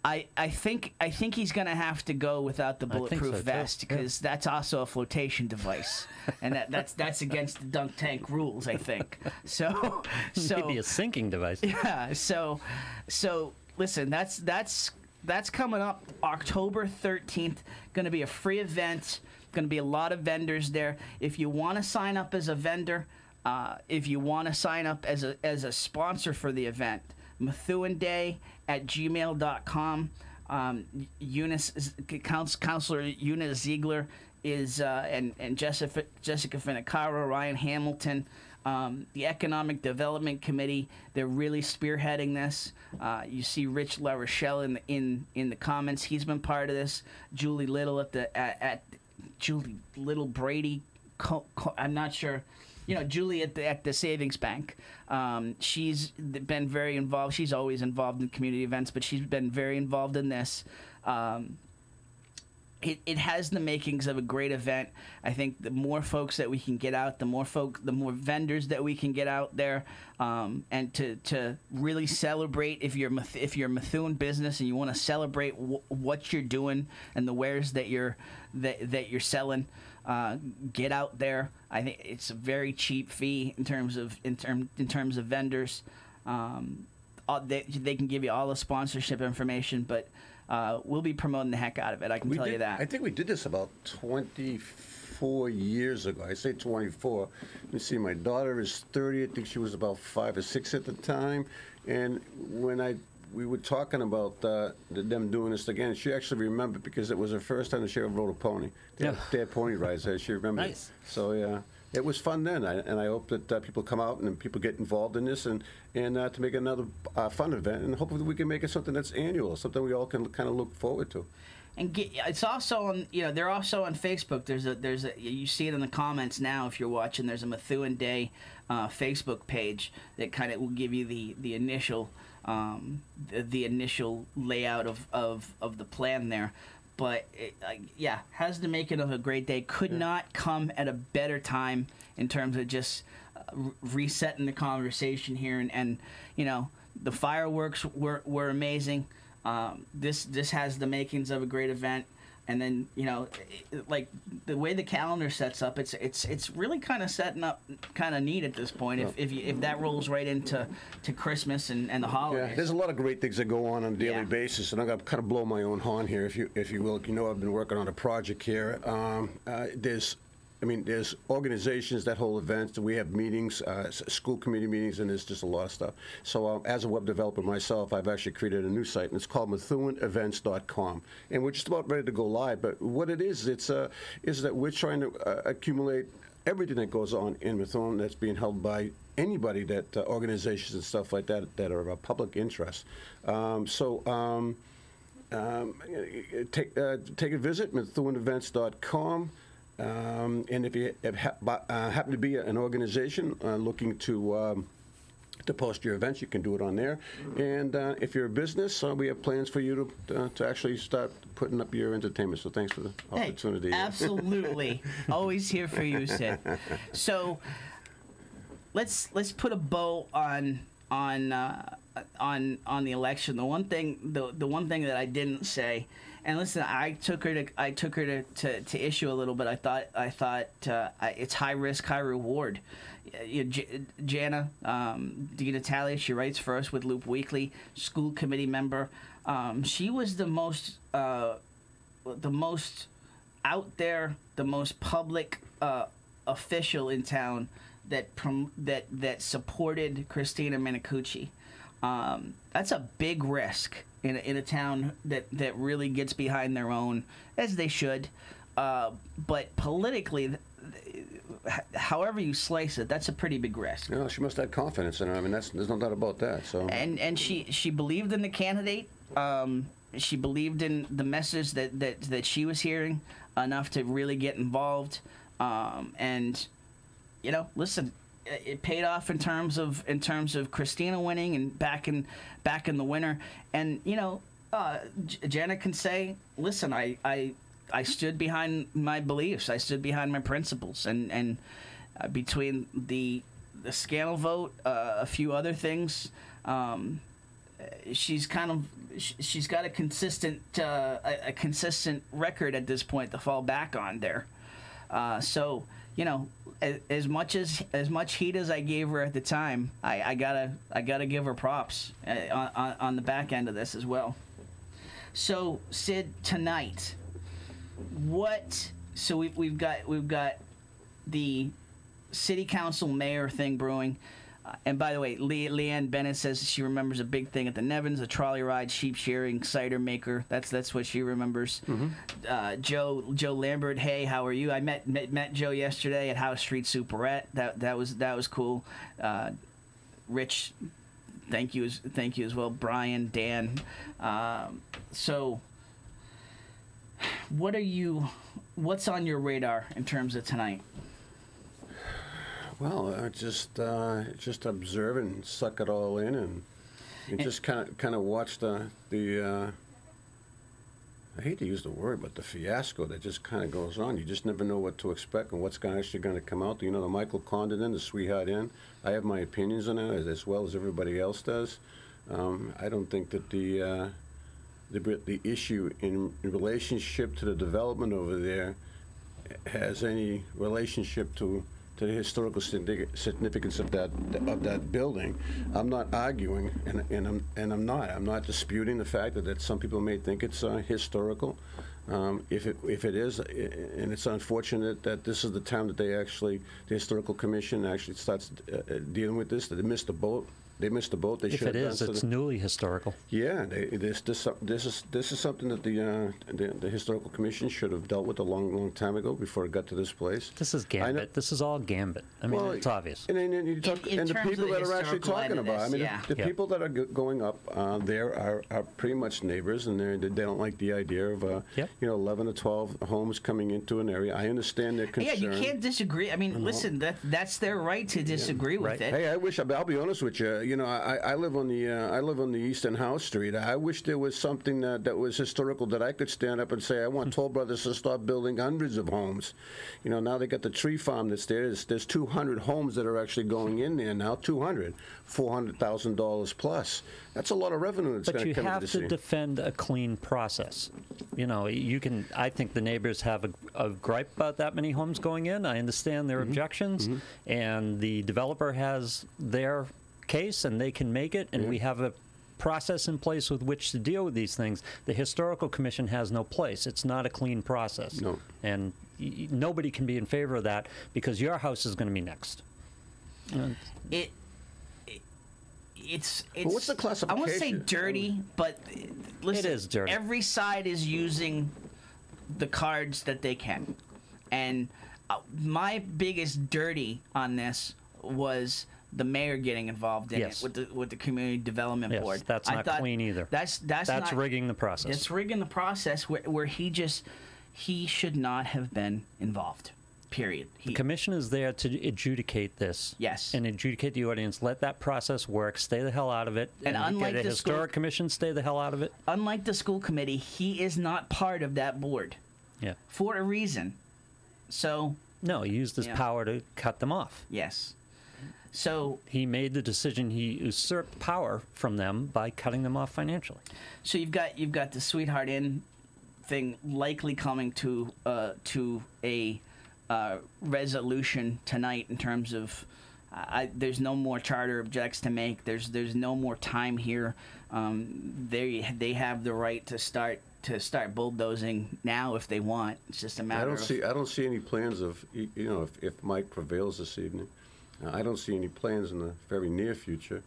I think he's going to have to go without the bulletproof so, vest because that's also a flotation device, and that's against the dunk tank rules. I think so. Maybe a sinking device. Yeah. So listen, that's coming up October 13th. Going to be a free event. Going to be a lot of vendors there. If you want to sign up as a vendor, if you want to sign up as a sponsor for the event, MethuenDay@gmail.com. Councilor Eunice Ziegler is and Jessica Finicaro, Ryan Hamilton, the Economic Development Committee. They're really spearheading this. You see Rich LaRochelle in the comments. He's been part of this. Julie Little at Julie Little Brady. I'm not sure. Julie at the Savings Bank. She's been very involved. She's always involved in community events, but she's been very involved in this. It has the makings of a great event. I think the more folks that we can get out, the more vendors that we can get out there, and to really celebrate. If you're a Methuen business and you want to celebrate what you're doing and the wares that you're selling, get out there. I think it's a very cheap fee in terms of vendors. They can give you all the sponsorship information, but we'll be promoting the heck out of it. I can tell you that. I think we did this about 24 years ago. I say 24. Let me see. My daughter is 30. I think she was about 5 or 6 at the time. And when we were talking about them doing this again, she actually remembered because it was her first time that she ever rode a pony. They had pony rides there. She remembered. Nice. So yeah, it was fun then, and I hope that people come out and people get involved in this and to make another fun event, and hopefully we can make it something that's annual, something we all can kind of look forward to. And it's also on, they're also on Facebook. There's a you see it in the comments now if you're watching. There's a Methuen Day Facebook page that kind of will give you the initial layout of the plan there. But has the making of a great day. Could not come at a better time in terms of just resetting the conversation here, and the fireworks were amazing. This has the makings of a great event, and then like the way the calendar sets up, it's really kind of setting up kind of neat at this point. If that rolls right into Christmas and the holidays. Yeah, there's a lot of great things that go on a daily basis, and I'm gonna kind of blow my own horn here, if you will. I've been working on a project here. There's organizations that hold events. We have meetings, school committee meetings, and there's just a lot of stuff. So as a web developer myself, I've actually created a new site, and it's called MethuenEvents.com. And we're just about ready to go live. But what it is that we're trying to accumulate everything that goes on in Methuen that's being held by anybody, that organizations and stuff like that are of public interest. Take a visit, MethuenEvents.com. And if you happen to be an organization looking to post your events, you can do it on there. And if you're a business, we have plans for you to actually start putting up your entertainment. So thanks for the opportunity. Hey, absolutely. Always here for you, Sid. So let's put a bow on the election. The one thing that I didn't say. And listen, I took her to issue a little bit. I thought it's high risk, high reward. Jana DiNatalia, she writes for us with Loop Weekly, school committee member. She was the most out there, the most public official in town that supported Christina Minicucci. That's a big risk in a town that really gets behind their own, as they should. But politically, however you slice it, that's a pretty big risk. You know, she must have confidence in her. I mean, there's no doubt about that. So. And she believed in the candidate. She believed in the message that she was hearing enough to really get involved. And you know, listen, it paid off in terms of Christina winning and back in the winner. And you know, Janet can say, listen, I stood behind my beliefs. I stood behind my principles. And between the scandal vote, a few other things, she's got a consistent record at this point to fall back on there. So you know, as much heat as I gave her at the time, I gotta give her props on the back end of this as well. So Sid, tonight, what? So we've got the city council mayor thing brewing. And by the way, Leanne Bennett says she remembers a big thing at the Nevins, a trolley ride, sheep shearing, cider maker. That's what she remembers. Mm-hmm. Joe Lambert, hey, how are you? I met Joe yesterday at House Street Superette. That was cool. Rich, thank you as well. Brian, Dan. So, what's on your radar in terms of tonight? Well, just observe and suck it all in, and just kind of watch the I hate to use the word, but the fiasco that just kind of goes on. You just never know what to expect and what's actually going to come out. You know, the Michael Condon Inn, the Sweetheart Inn. I have my opinions on it as well as everybody else does. I don't think that the issue in relationship to the development over there has any relationship to the historical significance of that building. I'm not arguing, and I'm not disputing the fact that some people may think it's historical. If it is, and it's unfortunate that this is the time that the historical commission actually starts dealing with this. That they missed the boat. They missed the boat. They if it is, it's newly historical. Yeah, this is something that the historical commission should have dealt with a long time ago before it got to this place. This is gambit. This is all gambit. I mean, it's obvious. And you talk, and the people that are actually talking about. I mean, the people that are going up there are pretty much neighbors, and they don't like the idea of 11 to 12 homes coming into an area. I understand their concern. Yeah, you can't disagree. I mean, listen, that's their right to disagree with it. Hey, I'll be honest with you. You know, I live on the Eastern House Street. I wish there was something that was historical that I could stand up and say, I want Toll Brothers to start building hundreds of homes. You know, now they got the tree farm that's there. There's 200 homes that are actually going in there now. $400,000 plus. That's a lot of revenue that's going to come into the city. But you have to defend a clean process. You know, I think the neighbors have a gripe about that many homes going in. I understand their objections, and the developer has their case, and they can make it, and we have a process in place with which to deal with these things. The historical commission has no place. It's not a clean process. No. And nobody can be in favor of that because your house is going to be next. It's what's the classification? I won't say dirty, but listen, it is dirty. Every side is using the cards that they can. And my biggest dirty on this was the mayor getting involved in it with the community development board. That's not clean either. That's not, rigging the process. That's rigging the process where he should not have been involved. Period. The commission is there to adjudicate this. Yes. And adjudicate the audience. Let that process work. Stay the hell out of it. And unlike the historic commission, stay the hell out of it. Unlike the school committee, he is not part of that board. Yeah. For a reason. So. No, he used his power to cut them off. Yes. So he made the decision. He usurped power from them by cutting them off financially. So you've got the Sweetheart Inn thing likely coming to a resolution tonight in terms of there's no more charter objects to make. There's no more time here. They have the right to start bulldozing now if they want. It's just a matter. I don't see any plans of if Mike prevails this evening. I don't see any plans in the very near future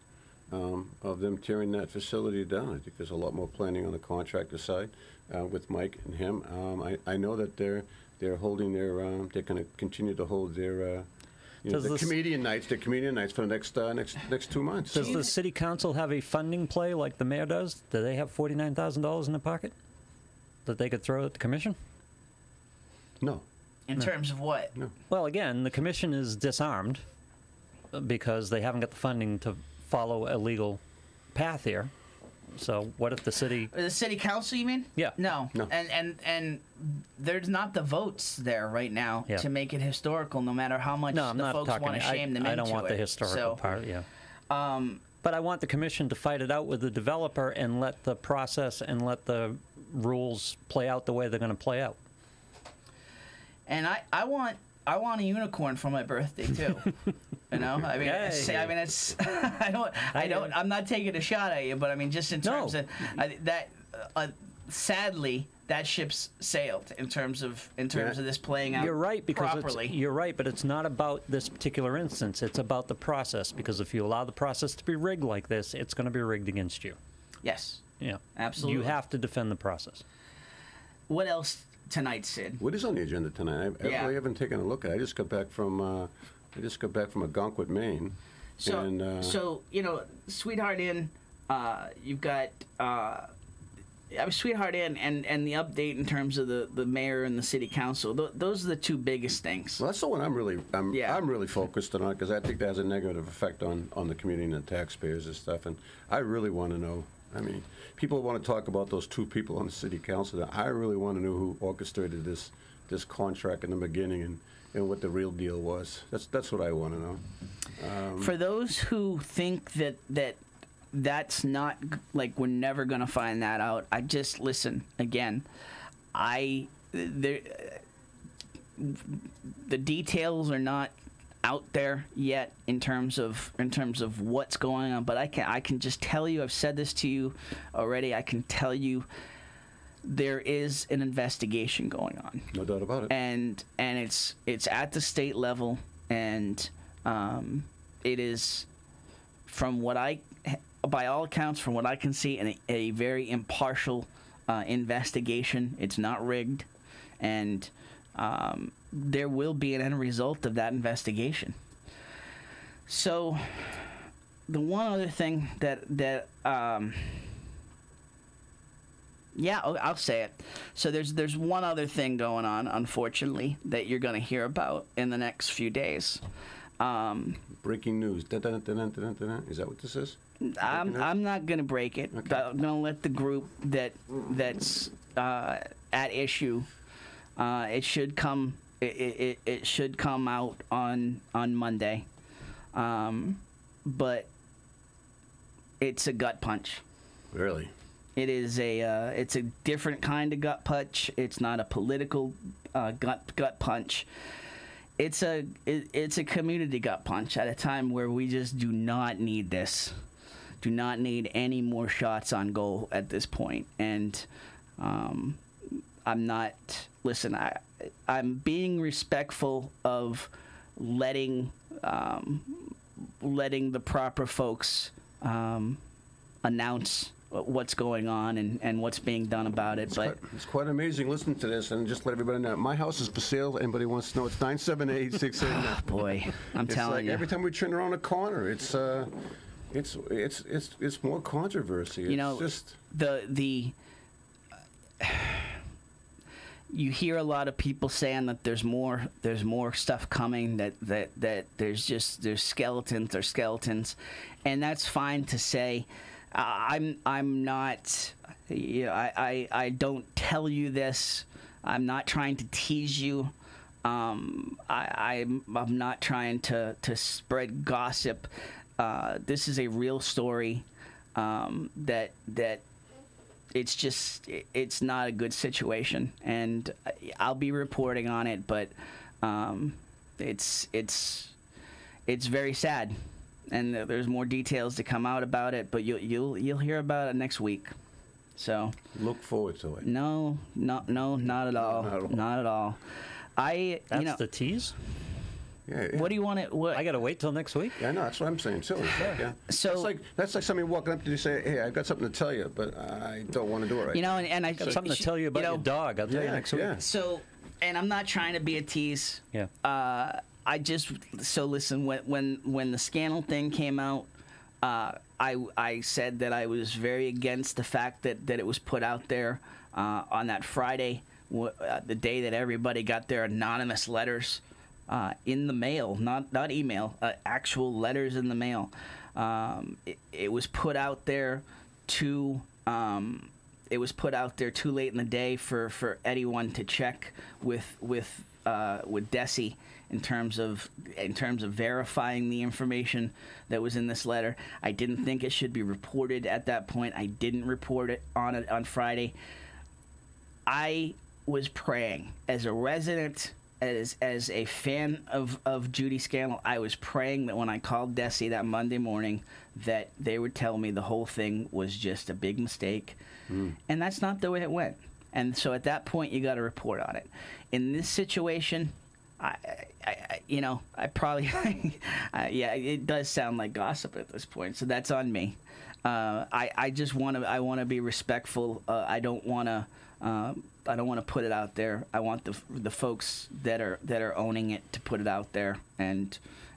of them tearing that facility down. I think there's a lot more planning on the contractor side with Mike and him. I know that they're holding their. They're going to continue to hold their. The comedian nights. Their comedian nights for the next 2 months. Does the city council have a funding play like the mayor does? Do they have $49,000 in their pocket that they could throw at the commission? No. In terms of what? No. Well, again, the commission is disarmed because they haven't got the funding to follow a legal path here. So what if the city... The city council, you mean? Yeah. No. And there's not the votes there right now to make it historical, no matter how much the folks want to shame them into it. I don't want the historical part, but I want the commission to fight it out with the developer and let the process and let the rules play out the way they're going to play out. And I want a unicorn for my birthday too. You know, I mean, it's I'm not taking a shot at you, but I mean, just in terms of that, sadly, that ship's sailed in terms of this playing out. You're right, because properly. You're right, but it's not about this particular instance. It's about the process, because if you allow the process to be rigged like this, it's going to be rigged against you. Yes. Yeah. Absolutely. You have to defend the process. What else tonight, Sid? What is on the agenda tonight? I haven't taken a look at it. I just got back from Algonquin, Maine. So you know, Sweetheart Inn, you've got Sweetheart Inn and the update in terms of the mayor and the city council. Those are the two biggest things. Well, that's the one I'm really focused on, because I think that has a negative effect on the community and the taxpayers and stuff. And I really want to know. I mean, people want to talk about those two people on the city council. I really want to know who orchestrated this contract in the beginning and what the real deal was. That's what I want to know. For those who think that's not, like, we're never going to find that out, I just listen again. The details are not out there yet in terms of what's going on, but I can just tell you, I've said this to you already, I can tell you there is an investigation going on. No doubt about it. And it's at the state level, and it is, by all accounts, from what I can see, a very impartial investigation. It's not rigged, and there will be an end result of that investigation. So, the one other thing I'll say it. So there's one other thing going on, unfortunately, that you're going to hear about in the next few days. Breaking news. Is that what this is? I'm not going to break it. Okay. I'm going to let the group that's at issue. It should come. It should come out on Monday. But it's a gut punch. Really? It is it's a different kind of gut punch. It's not a political gut punch. It's a community gut punch at a time where we just do not need this. Do not need any more shots on goal at this point. And I'm not. Listen, I'm being respectful of letting the proper folks announce what's going on and what's being done about it. It's quite amazing listening to this, and just let everybody know. My house is for sale. Anybody wants to know? It's 978-689. Boy, I'm telling you. Every time we turn around a corner, it's more controversy. It's just the you hear a lot of people saying that there's more stuff coming, that there's skeletons, and that's fine to say. I'm not. I don't tell you this. I'm not trying to tease you. I'm not trying to spread gossip. This is a real story. That it's not a good situation, and I'll be reporting on it. But it's very sad. And there's more details to come out about it, but you'll hear about it next week. So look forward to it. No, not at all. Not at all. That's the tease. Yeah. What do you want to? I got to wait till next week. Yeah, no, that's what I'm saying too. Yeah. So that's like somebody walking up to you and say, "Hey, I've got something to tell you, but I don't want to do it right." And I got something to tell you about your dog. I'll tell you next week. So and I'm not trying to be a tease. Yeah. Listen, when the scandal thing came out, I said that I was very against the fact that it was put out there on that Friday, the day that everybody got their anonymous letters in the mail, not email, actual letters in the mail. It was put out there too. It was put out there too late in the day for anyone to check with Desi in terms of verifying the information that was in this letter. I didn't think it should be reported at that point. I didn't report it on Friday. I was praying as a resident, as a fan of Judy Scandal. I was praying that when I called Desi that Monday morning, that they would tell me the whole thing was just a big mistake, and that's not the way it went. And so at that point, you got to report on it. In this situation, I probably, it does sound like gossip at this point. So that's on me. I just want to be respectful. I don't want to put it out there. I want the folks that are owning it to put it out there,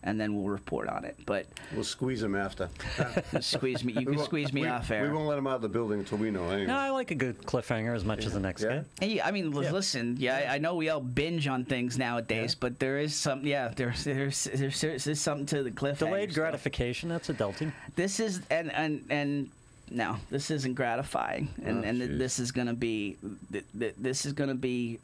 and then we'll report on it. But we'll squeeze them after. Squeeze me. You can squeeze me off air. We won't let them out of the building until we know. Anyway. No, I like a good cliffhanger as much as the next guy. And I mean, listen. Yeah, I know we all binge on things nowadays, but there is some. Yeah, there's something to the cliffhanger. Delayed gratification. That's adulting. This is and. No, this isn't gratifying, and this is gonna be. This is gonna be.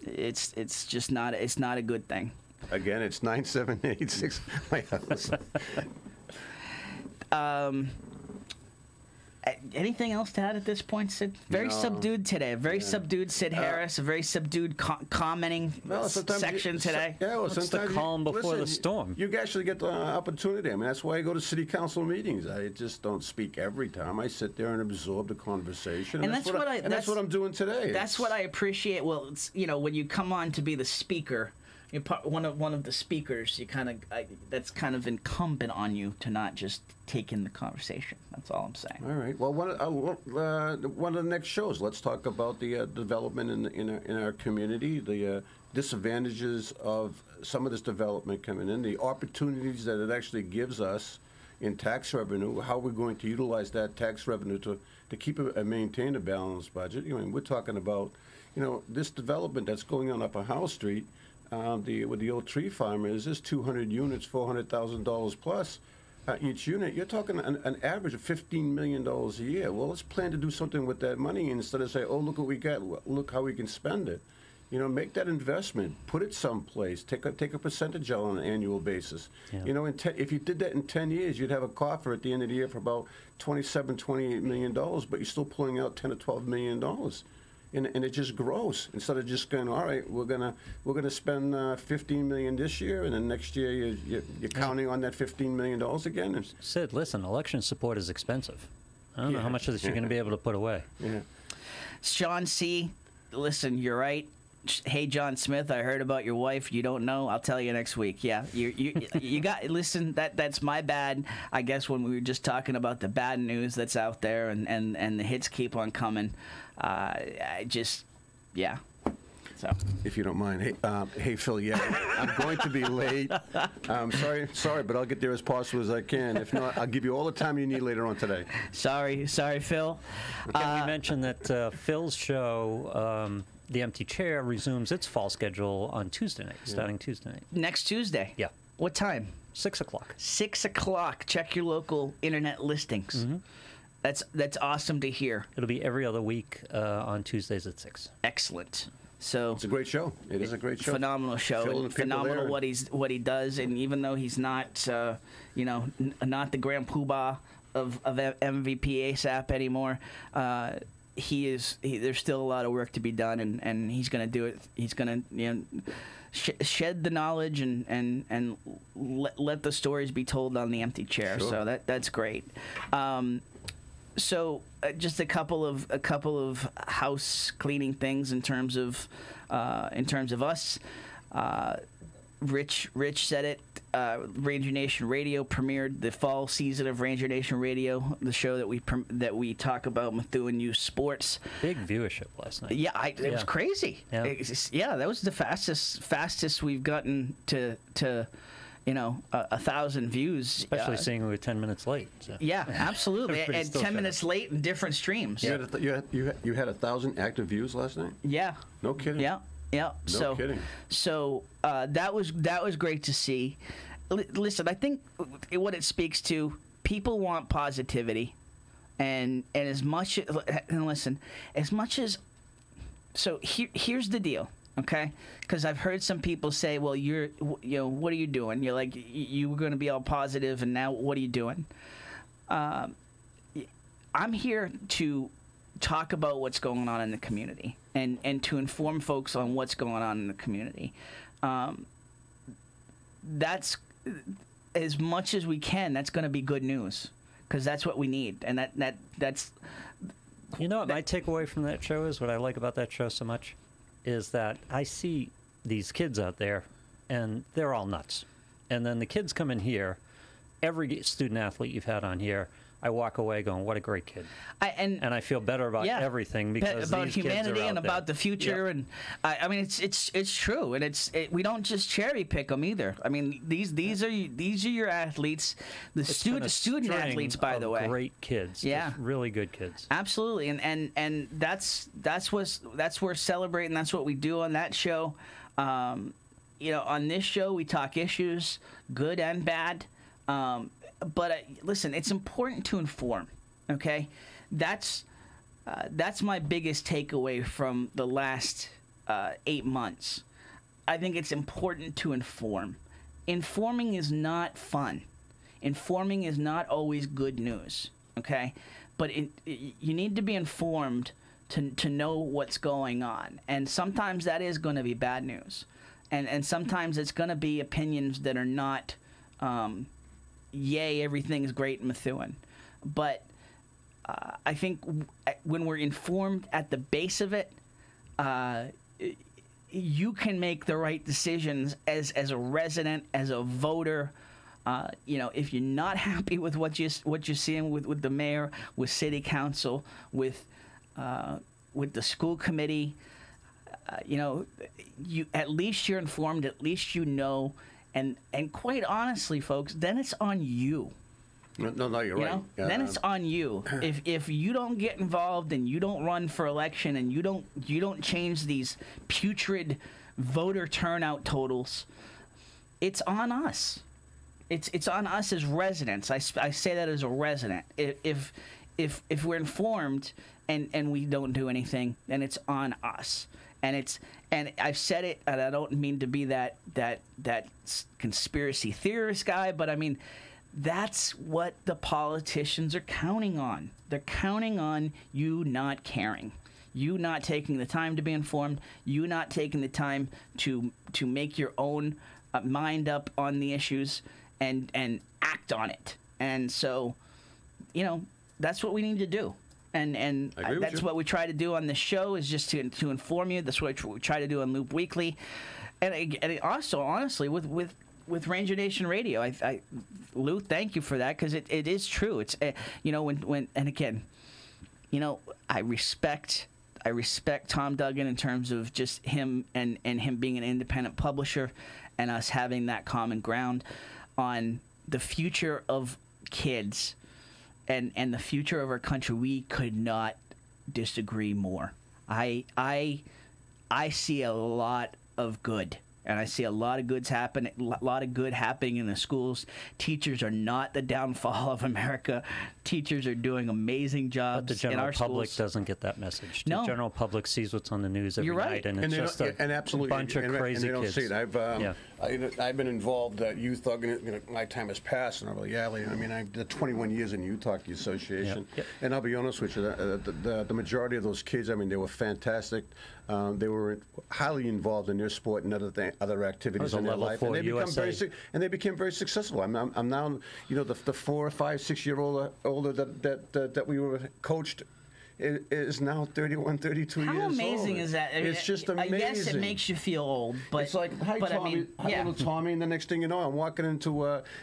It's just not. It's not a good thing. Again, it's 9786 my house. Anything else to add at this point, Sid? Very subdued today. Very subdude Sid Harris. A very subdued commenting section today. It's the calm before the storm. You actually get the opportunity. I mean, that's why I go to city council meetings. I just don't speak every time. I sit there and absorb the conversation. And that's what I'm doing today. That's what I appreciate. Well, it's, when you come on to be the speaker, you're one of the speakers. You that's kind of incumbent on you to not just take in the conversation. That's all I'm saying. All right. Well, one of the next shows, let's talk about the development in our community, the disadvantages of some of this development coming in, the opportunities that it actually gives us in tax revenue, how we're going to utilize that tax revenue to keep and maintain a balanced budget. We're talking about, this development that's going on up on House Street. With the old tree farm is 200 units, $400,000 plus each unit. You're talking an average of $15 million a year. Well, let's plan to do something with that money instead of say, oh, look what we got, look how we can spend it. Make that investment, put it someplace, take a percentage on an annual basis. Yeah. If you did that in 10 years, you'd have a coffer at the end of the year for about $28 million, but you're still pulling out $10 or $12 million. And it just grows instead of just going, all right, we're gonna spend $15 million this year, and then next year you're counting on that $15 million again. And Sid, listen, election support is expensive. I don't know how much of this you're going to be able to put away. Yeah. Sean C., listen, you're right. Hey, John Smith, I heard about your wife. You don't know? I'll tell you next week. Yeah, you got. Listen, that's my bad. I guess when we were just talking about the bad news that's out there, and the hits keep on coming. So, if you don't mind, hey Phil, I'm going to be late. I'm sorry, but I'll get there as possible as I can. If not, I'll give you all the time you need later on today. Sorry, Phil. Can we mention that Phil's show, The Empty Chair, resumes its fall schedule on Tuesday night, starting Tuesday night. Next Tuesday? Yeah. What time? 6 o'clock. 6 o'clock. Check your local internet listings. Mm-hmm. That's awesome to hear. It'll be every other week on Tuesdays at 6. Excellent. So it's a great show. It is a great show. Phenomenal show. Phenomenal what he does, and even though he's not not the grand poobah of MVP ASAP anymore, there's still a lot of work to be done, and he's going to do it. He's going to shed the knowledge and let the stories be told on the empty chair. Sure. So that's great. So just a couple of house cleaning things in terms of us. Rich said it. Ranger Nation Radio premiered the fall season of Ranger Nation Radio, the show that we talk about Methuen youth sports. Big viewership last night. Yeah, it was crazy. Yeah. That was the fastest we've gotten to 1,000 views. Especially seeing we were 10 minutes late. So. Yeah, absolutely. And 10 minutes late in different streams. You had 1,000 active views last night? Yeah. No kidding. Yeah. Yeah. No kidding. So that was great to see. Listen, I think what it speaks to, people want positivity, and as much as so here's the deal, okay? Because I've heard some people say, well, what are you doing? You're like, you were going to be all positive, and now what are you doing? I'm here to talk about what's going on in the community and to inform folks on what's going on in the community. That's as much as we can. That's going to be good news, because that's what we need, and that's. You know what my takeaway from that show is? What I like about that show so much is that I see these kids out there, and they're all nuts. And then the kids come in here. Every student athlete you've had on here, I walk away going, "What a great kid!" And I feel better about everything because about these humanity kids are out and there. about the future. Yep. And I mean, it's true, and we don't just cherry pick them either. I mean, these are your athletes, the student athletes, by the way. Great kids, just really good kids. Absolutely, and that's we're celebrating. That's what we do on that show. On this show we talk issues, good and bad. But listen, it's important to inform. Okay, that's my biggest takeaway from the last 8 months. I think it's important to inform. Informing is not fun. Informing is not always good news. Okay, but you need to be informed to know what's going on, and sometimes that is going to be bad news, and sometimes it's going to be opinions that are not. Yay, everything's great in Methuen. But I think when we're informed at the base of it, you can make the right decisions as a resident, as a voter. If you're not happy with what you're seeing with the mayor, with city council, with the school committee, you at least you're informed. At least you know. And quite honestly, folks, then it's on you. No, you're right. Then it's on you. If you don't get involved and you don't run for election and you don't change these putrid voter turnout totals, it's on us. It's on us as residents. I say that as a resident. If we're informed and we don't do anything, then it's on us. And I've said it, and I don't mean to be that conspiracy theorist guy, but I mean, that's what the politicians are counting on. They're counting on you not caring, you not taking the time to be informed, you not taking the time to make your own mind up on the issues and act on it. And so, that's what we need to do. And that's what we try to do on this show, is just to inform you. That's what we try to do on Loop Weekly, and also honestly with Ranger Nation Radio. Lou, thank you for that, because it is true. It's when and again, I respect Tom Duggan in terms of just him and him being an independent publisher, and us having that common ground on the future of kids. And the future of our country. We could not disagree more. I see a lot of good, and I see a lot of good happening in the schools. Teachers are not the downfall of America. Teachers are doing amazing jobs. But the general in our public schools. doesn't get that message. No. The general public sees what's on the news every You're right. night, and it's just a bunch of crazy and they kids. don't see it. I've been involved at youth organization. My time has passed, and I'm like, I did 21 years in Youth Hockey Association, and I'll be honest with you, the majority of those kids, they were fantastic. They were highly involved in their sport and other activities in their life, and they became very successful. I'm now, the 4, 5, 6 year older that we were coached is now 31, 32 How years old. amazing is that? I mean, It's just amazing. I guess it makes you feel old, but It's like, hi, but Tommy, I mean, hi, little Tommy, and the next thing you know, I'm walking into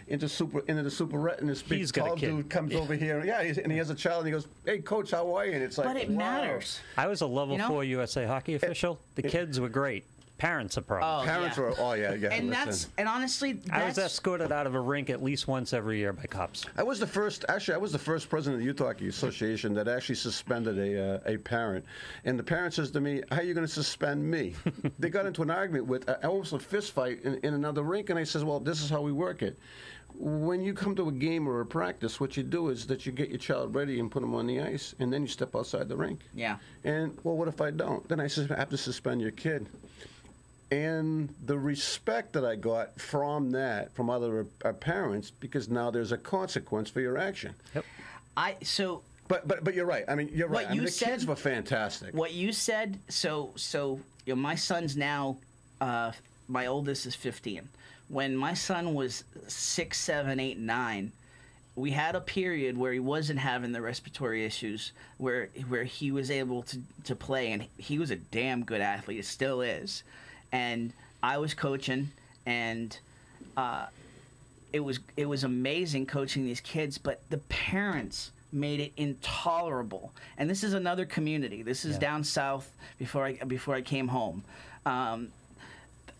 the superette, and this big He's got a tall kid. dude comes over here. Yeah, and he has a child, and he goes, "Hey, coach, how are you?" And it's like, but it wow. matters. I was a level You know? 4 USA hockey official. The kids were great. Parents a problem. Parents yeah. were, oh yeah. And listen. honestly, I was that's escorted out of a rink at least once every year by cops. I was the first president of the Youth Hockey Association that actually suspended a parent. And the parent says to me, "How are you going to suspend me?" They got into an argument with almost a fist fight in another rink, and I says, "Well, this is how we work it. When you come to a game or a practice, what you do is that you get your child ready and put them on the ice, and then you step outside the rink." Yeah. And, well, what if I don't? Then I says, I have to suspend your kid. And the respect that I got from that, from other parents, because now there's a consequence for your action. Yep. But you're right. I mean, you're right. What I mean, you the said- kids were fantastic. what you said. So you know, my son's now. My oldest is 15. When my son was 6, 7, 8, 9, we had a period where he wasn't having the respiratory issues, where he was able to play, and he was a damn good athlete. It still is. And I was coaching, and it was amazing coaching these kids, but the parents made it intolerable. And this is another community. This is down south before I came home.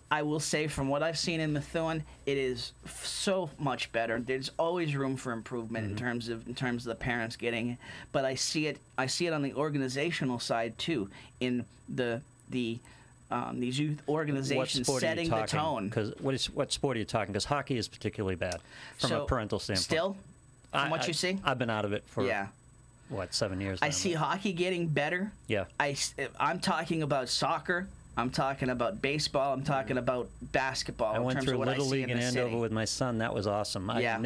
I will say, from what I've seen in Methuen, it is so much better. There's always room for improvement in terms of the parents getting it. But I see it on the organizational side too, in these youth organizations setting the tone. Because what sport are you talking? Because hockey is particularly bad from a parental standpoint. Still, from what you see, I've been out of it for yeah. 7 years. I now, see but- hockey getting better. Yeah. I'm talking about soccer. I'm talking about baseball. I'm talking about basketball. I in went terms through of what Little I see League in in the Andover city. with my son. That was awesome. Yeah.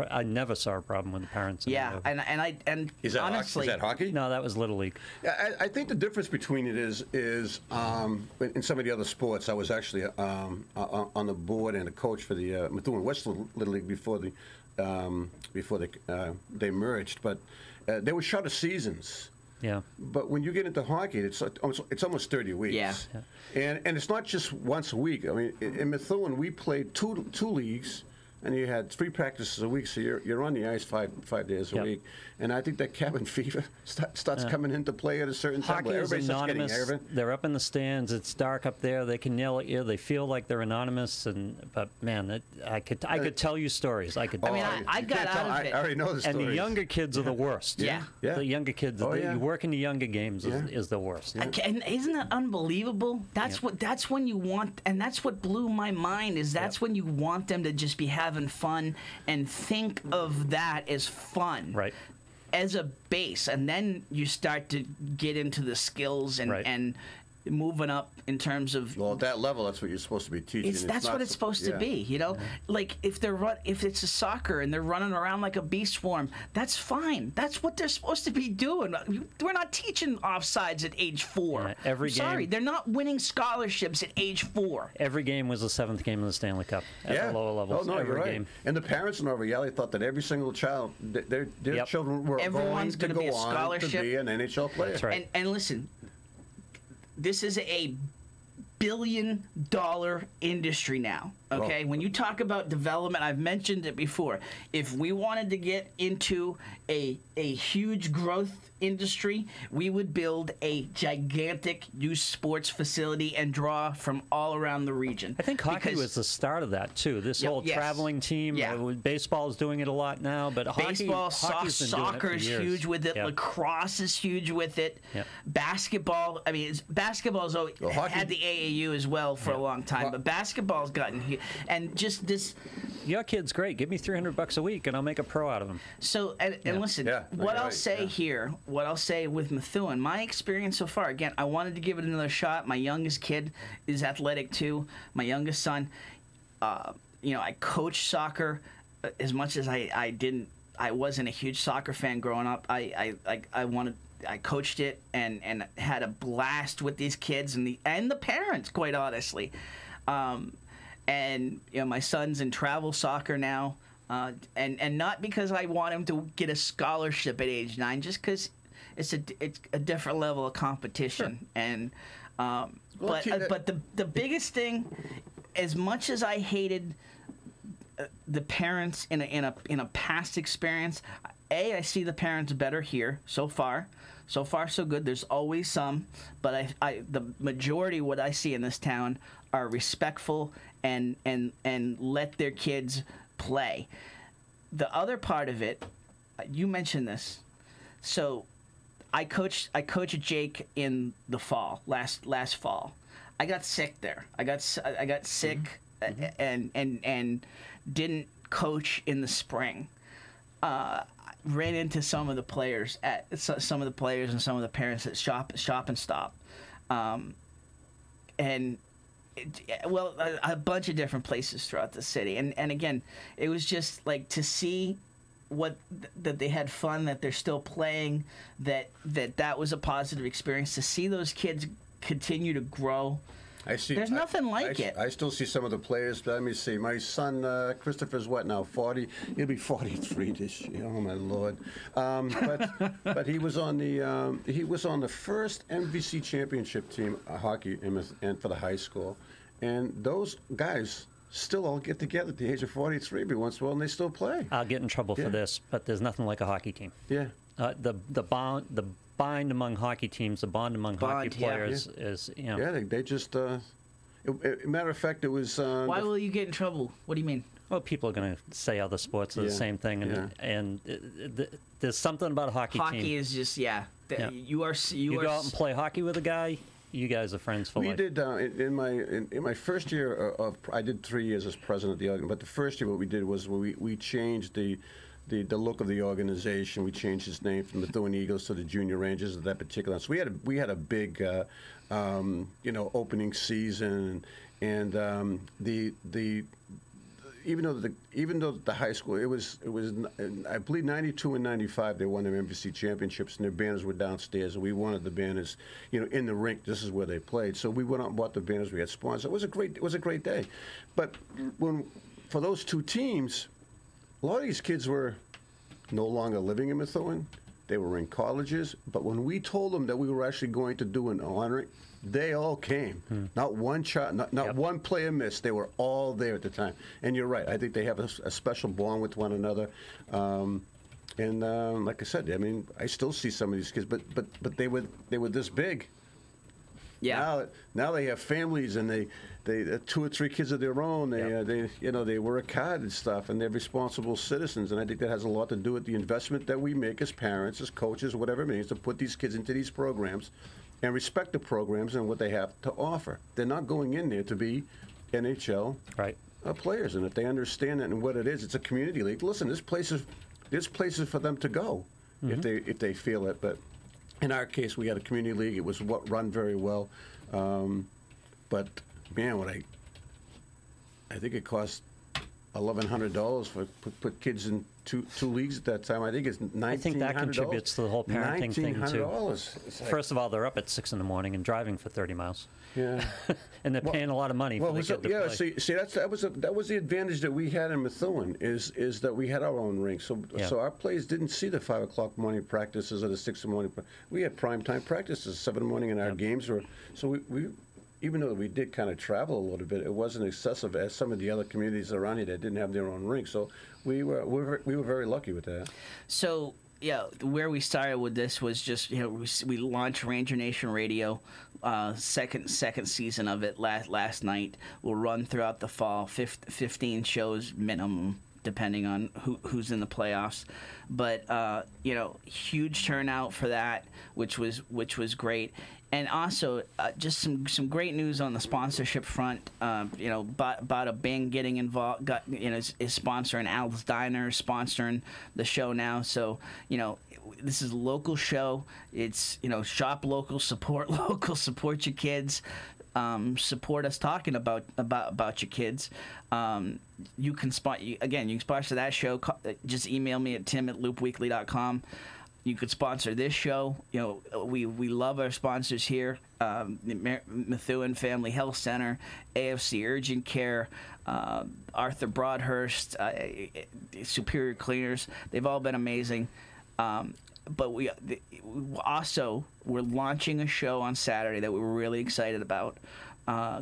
I never saw a problem with the parents. In Yeah, Andover. and Is that honestly, is that hockey? No, that was Little League. Yeah, I think the difference between it is in some of the other sports. I was actually on the board and a coach for the Methuen West Little League before they merged, but they were shorter seasons. Yeah. But when you get into hockey, it's almost 30 weeks. Yeah. And it's not just once a week. I mean, in Methuen, we played two leagues, and you had 3 practices a week, so you're on the ice five days a Yep. week. And I think that cabin fever starts coming into play at a certain time. Hockey where is everybody starts getting anonymous. nervous. They're up in the stands. It's dark up there. They can yell at you. They feel like they're anonymous. But man, I could tell you stories. I could. I mean, I You got can't tell. out of it. I already know the stories. and the younger kids are the worst. Yeah. Yeah. The younger kids. Oh, yeah. You work in the younger games Yeah. is the worst. And isn't that unbelievable? That's when you want, and that's what blew my mind. Is that's when you want them to just be having fun and think of that as fun. Right. As a base, and then you start to get into the skills and Right. and moving up in terms of. Well, at that level, that's what you're supposed to be teaching. That's not what it's supposed to yeah. be, you know. Like if it's a soccer and they're running around like a bee swarm, that's fine. That's what they're supposed to be doing. We're not teaching offsides at age 4. Yeah, every I'm sorry, game- they're not winning scholarships at age 4. Every game was the 7th game of the Stanley Cup at the lower levels. Oh, no, every you're right. game. And the parents in our reality thought that every single child, their Yep. children were Everyone's going to gonna be go a on to scholarship. be an NHL player. That's right. And listen, this is a billion-dollar industry now. Okay, Well- when you talk about development, I've mentioned it before. If we wanted to get into a huge growth industry, we would build a gigantic youth sports facility and draw from all around the region. I think hockey Because was the start of that too. This Yep, whole yes. traveling team. Yeah. Baseball is doing it a lot now, but baseball, hockey's been doing it soccer for is years. huge with it. Yeah. Lacrosse is huge with it. Yep. Basketball. I mean, basketball's always Well, hockey- had the AAU as well for a long time, but basketball's gotten huge. And just this. Your kid's great. Give me $300 a week, and I'll make a pro out of him. So and listen, Yeah, no, what you're I'll right, say yeah. here, what I'll say with Methuen, my experience so far. Again, I wanted to give it another shot. My youngest kid is athletic too. My youngest son. I coached soccer as much as I didn't. I wasn't a huge soccer fan growing up. I coached it and had a blast with these kids and the parents, quite honestly. And my son's in travel soccer now, and not because I want him to get a scholarship at age 9, just because it's a different level of competition. Sure. And but the biggest thing, as much as I hated the parents in a past experience, I see the parents better here so far. So far, so good. There's always some, but the majority of what I see in this town are respectful and let their kids play. The other part of it, you mentioned this. So, I coached Jake in the fall, last fall. I got sick there. I got sick and didn't coach in the spring. Ran into some of the players and some of the parents at Shop and Stop, and a bunch of different places throughout the city. And again, it was just like to see that they had fun, that they're still playing, that was a positive experience. To see those kids continue to grow. There's nothing like it. I still see some of the players. Let me see. My son Christopher's what now? 40. He'll be 43 this year. Oh my Lord! But he was on the first MVC championship team hockey and for the high school, and those guys still all get together at the age of 43 every once in a while, and they still play. I'll get in trouble for this, but there's nothing like a hocky team. Yeah. The bond among hockey teams, the bond among hockey players is, you know. Yeah, they just. Matter of fact, it was. Why will you get in trouble? What do you mean? Well, people are going to say other sports are the same thing, and there's something about a hockey team. Hockey is just You go out and play hockey with a guy. You guys are friends for life. We did in my first year I did 3 years as president of the organ. But the first year, what we did was we changed the look of the organization. We changed its name from the Methuen Eagles to the Junior Rangers at that particular. So we had a big, opening season, and even though the high school it was I believe 92 and 95 they won their MVC championships, and their banners were downstairs, and we wanted the banners in the rink. This is where they played, so we went out and bought the banners. We had sponsors. It was a great day, but for those two teams, a lot of these kids were no longer living in Methuen. They were in colleges. But when we told them that we were actually going to do an honoring, they all came. Not one child, not one player missed. They were all there at the time. And you're right. I think they have a special bond with one another. Like I said, I mean, I still see some of these kids, but they were this big. Yeah. Now they have families, and they 2 or 3 kids of their own. They work hard and stuff, and they're responsible citizens. And I think that has a lot to do with the investment that we make as parents, as coaches, whatever it means, to put these kids into these programs, and respect the programs and what they have to offer. They're not going in there to be NHL players, and if they understand it and what it is, it's a community league. Listen, there's places for them to go if they feel it, but. In our case, we had a community league. It was run very well, but man, I think it cost $1,100 for put kids in two leagues at that time. I think it's $1,900. I think that contributes to the whole parenting thing too. Like, first of all, they're up at 6 in the morning and driving for 30 miles. Yeah, and they're paying a lot of money for the kid to play. See, that was the advantage that we had in Methuen is that we had our own rink. So our players didn't see the 5 o'clock morning practices or the 6 in the morning. We had primetime practices 7 in the morning, and our games were so we. Even though we did kind of travel a little bit, it wasn't excessive as some of the other communities around here that didn't have their own rink. So we were very lucky with that. So where we started with this was just we launched Ranger Nation Radio, second season of it last night. We'll run throughout the fall, 15 shows minimum, depending on who's in the playoffs. But huge turnout for that, which was great. And also, just some great news on the sponsorship front. Bada Bing getting involved, is sponsoring Al's Diner, sponsoring the show now. So, this is a local show. It's, shop local, support local, support your kids. Support us talking about your kids. You can sponsor that show. Just email me at tim@loopweekly.com. You could sponsor this show. We love our sponsors here. Methuen Family Health Center, AFC Urgent Care, Arthur Broadhurst, Superior Cleaners. They've all been amazing. but we also, we're launching a show on Saturday that we're really excited about,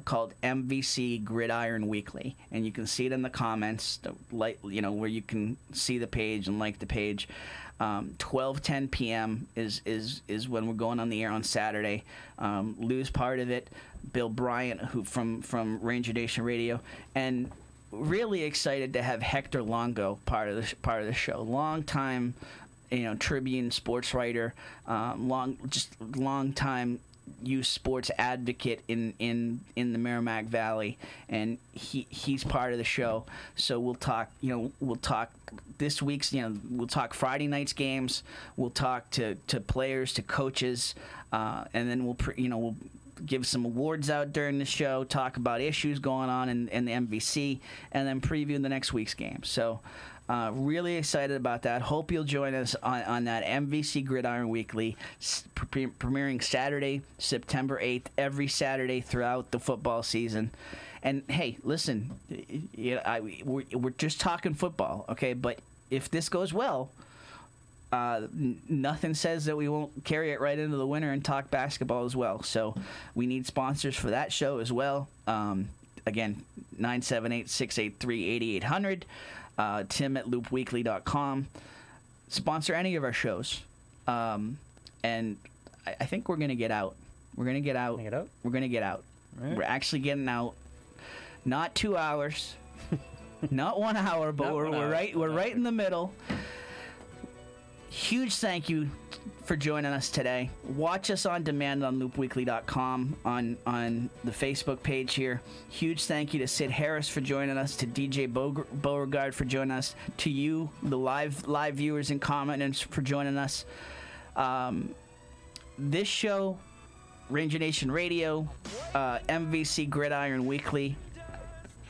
called MVC Gridiron Weekly, and you can see it in the comments, where you can see the page and like the page. 12:10 p.m. is when we're going on the air on Saturday. Lou's part of it, Bill Bryant, who from Ranger Nation Radio, and really excited to have Hector Longo part of the show. Long time, Tribune sports writer, long time youth sports advocate in the Merrimack Valley, and he's part of the show. So we'll talk this week's, we'll talk Friday night's games, we'll talk to players, to coaches, and then we'll give some awards out during the show, talk about issues going on in the MVC, and then preview the next week's game. So really excited about that. Hope you'll join us on that MVC Gridiron Weekly, premiering Saturday, September 8th, every Saturday throughout the football season. And hey, listen, we're just talking football, okay? But if this goes well, nothing says that we won't carry it right into the winter and talk basketball as well. So we need sponsors for that show as well. Again, 978-683-8800. Tim at loopweekly.com. Sponsor any of our shows. And I think we're going to get out. We're going to get out. We're going to get out. Right. We're actually getting out. Not 2 hours. Not 1 hour, but we're right in the middle. Huge thank you for joining us today. Watch us on demand on loopweekly.com on the Facebook page here. Huge thank you to Sid Harris for joining us, to DJ Beauregard for joining us, to you, the live viewers and commenters, for joining us. This show, Ranger Nation Radio, MVC Gridiron Weekly,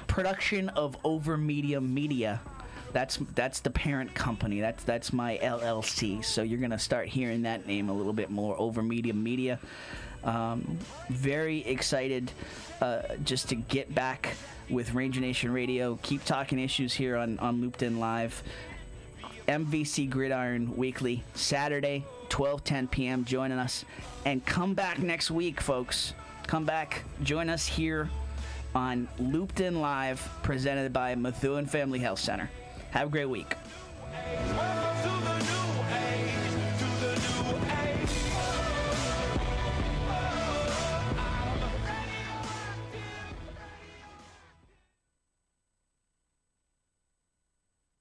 production of Over Media. That's the parent company. That's my LLC. So you're gonna start hearing that name a little bit more. Over Media. Very excited just to get back with Ranger Nation Radio. Keep talking issues here on Looped In Live. MVC Gridiron Weekly, Saturday, 12:10 p.m. Joining us, and come back next week, folks. Come back, join us here on Looped In Live, presented by Methuen Family Health Center. Have a great week.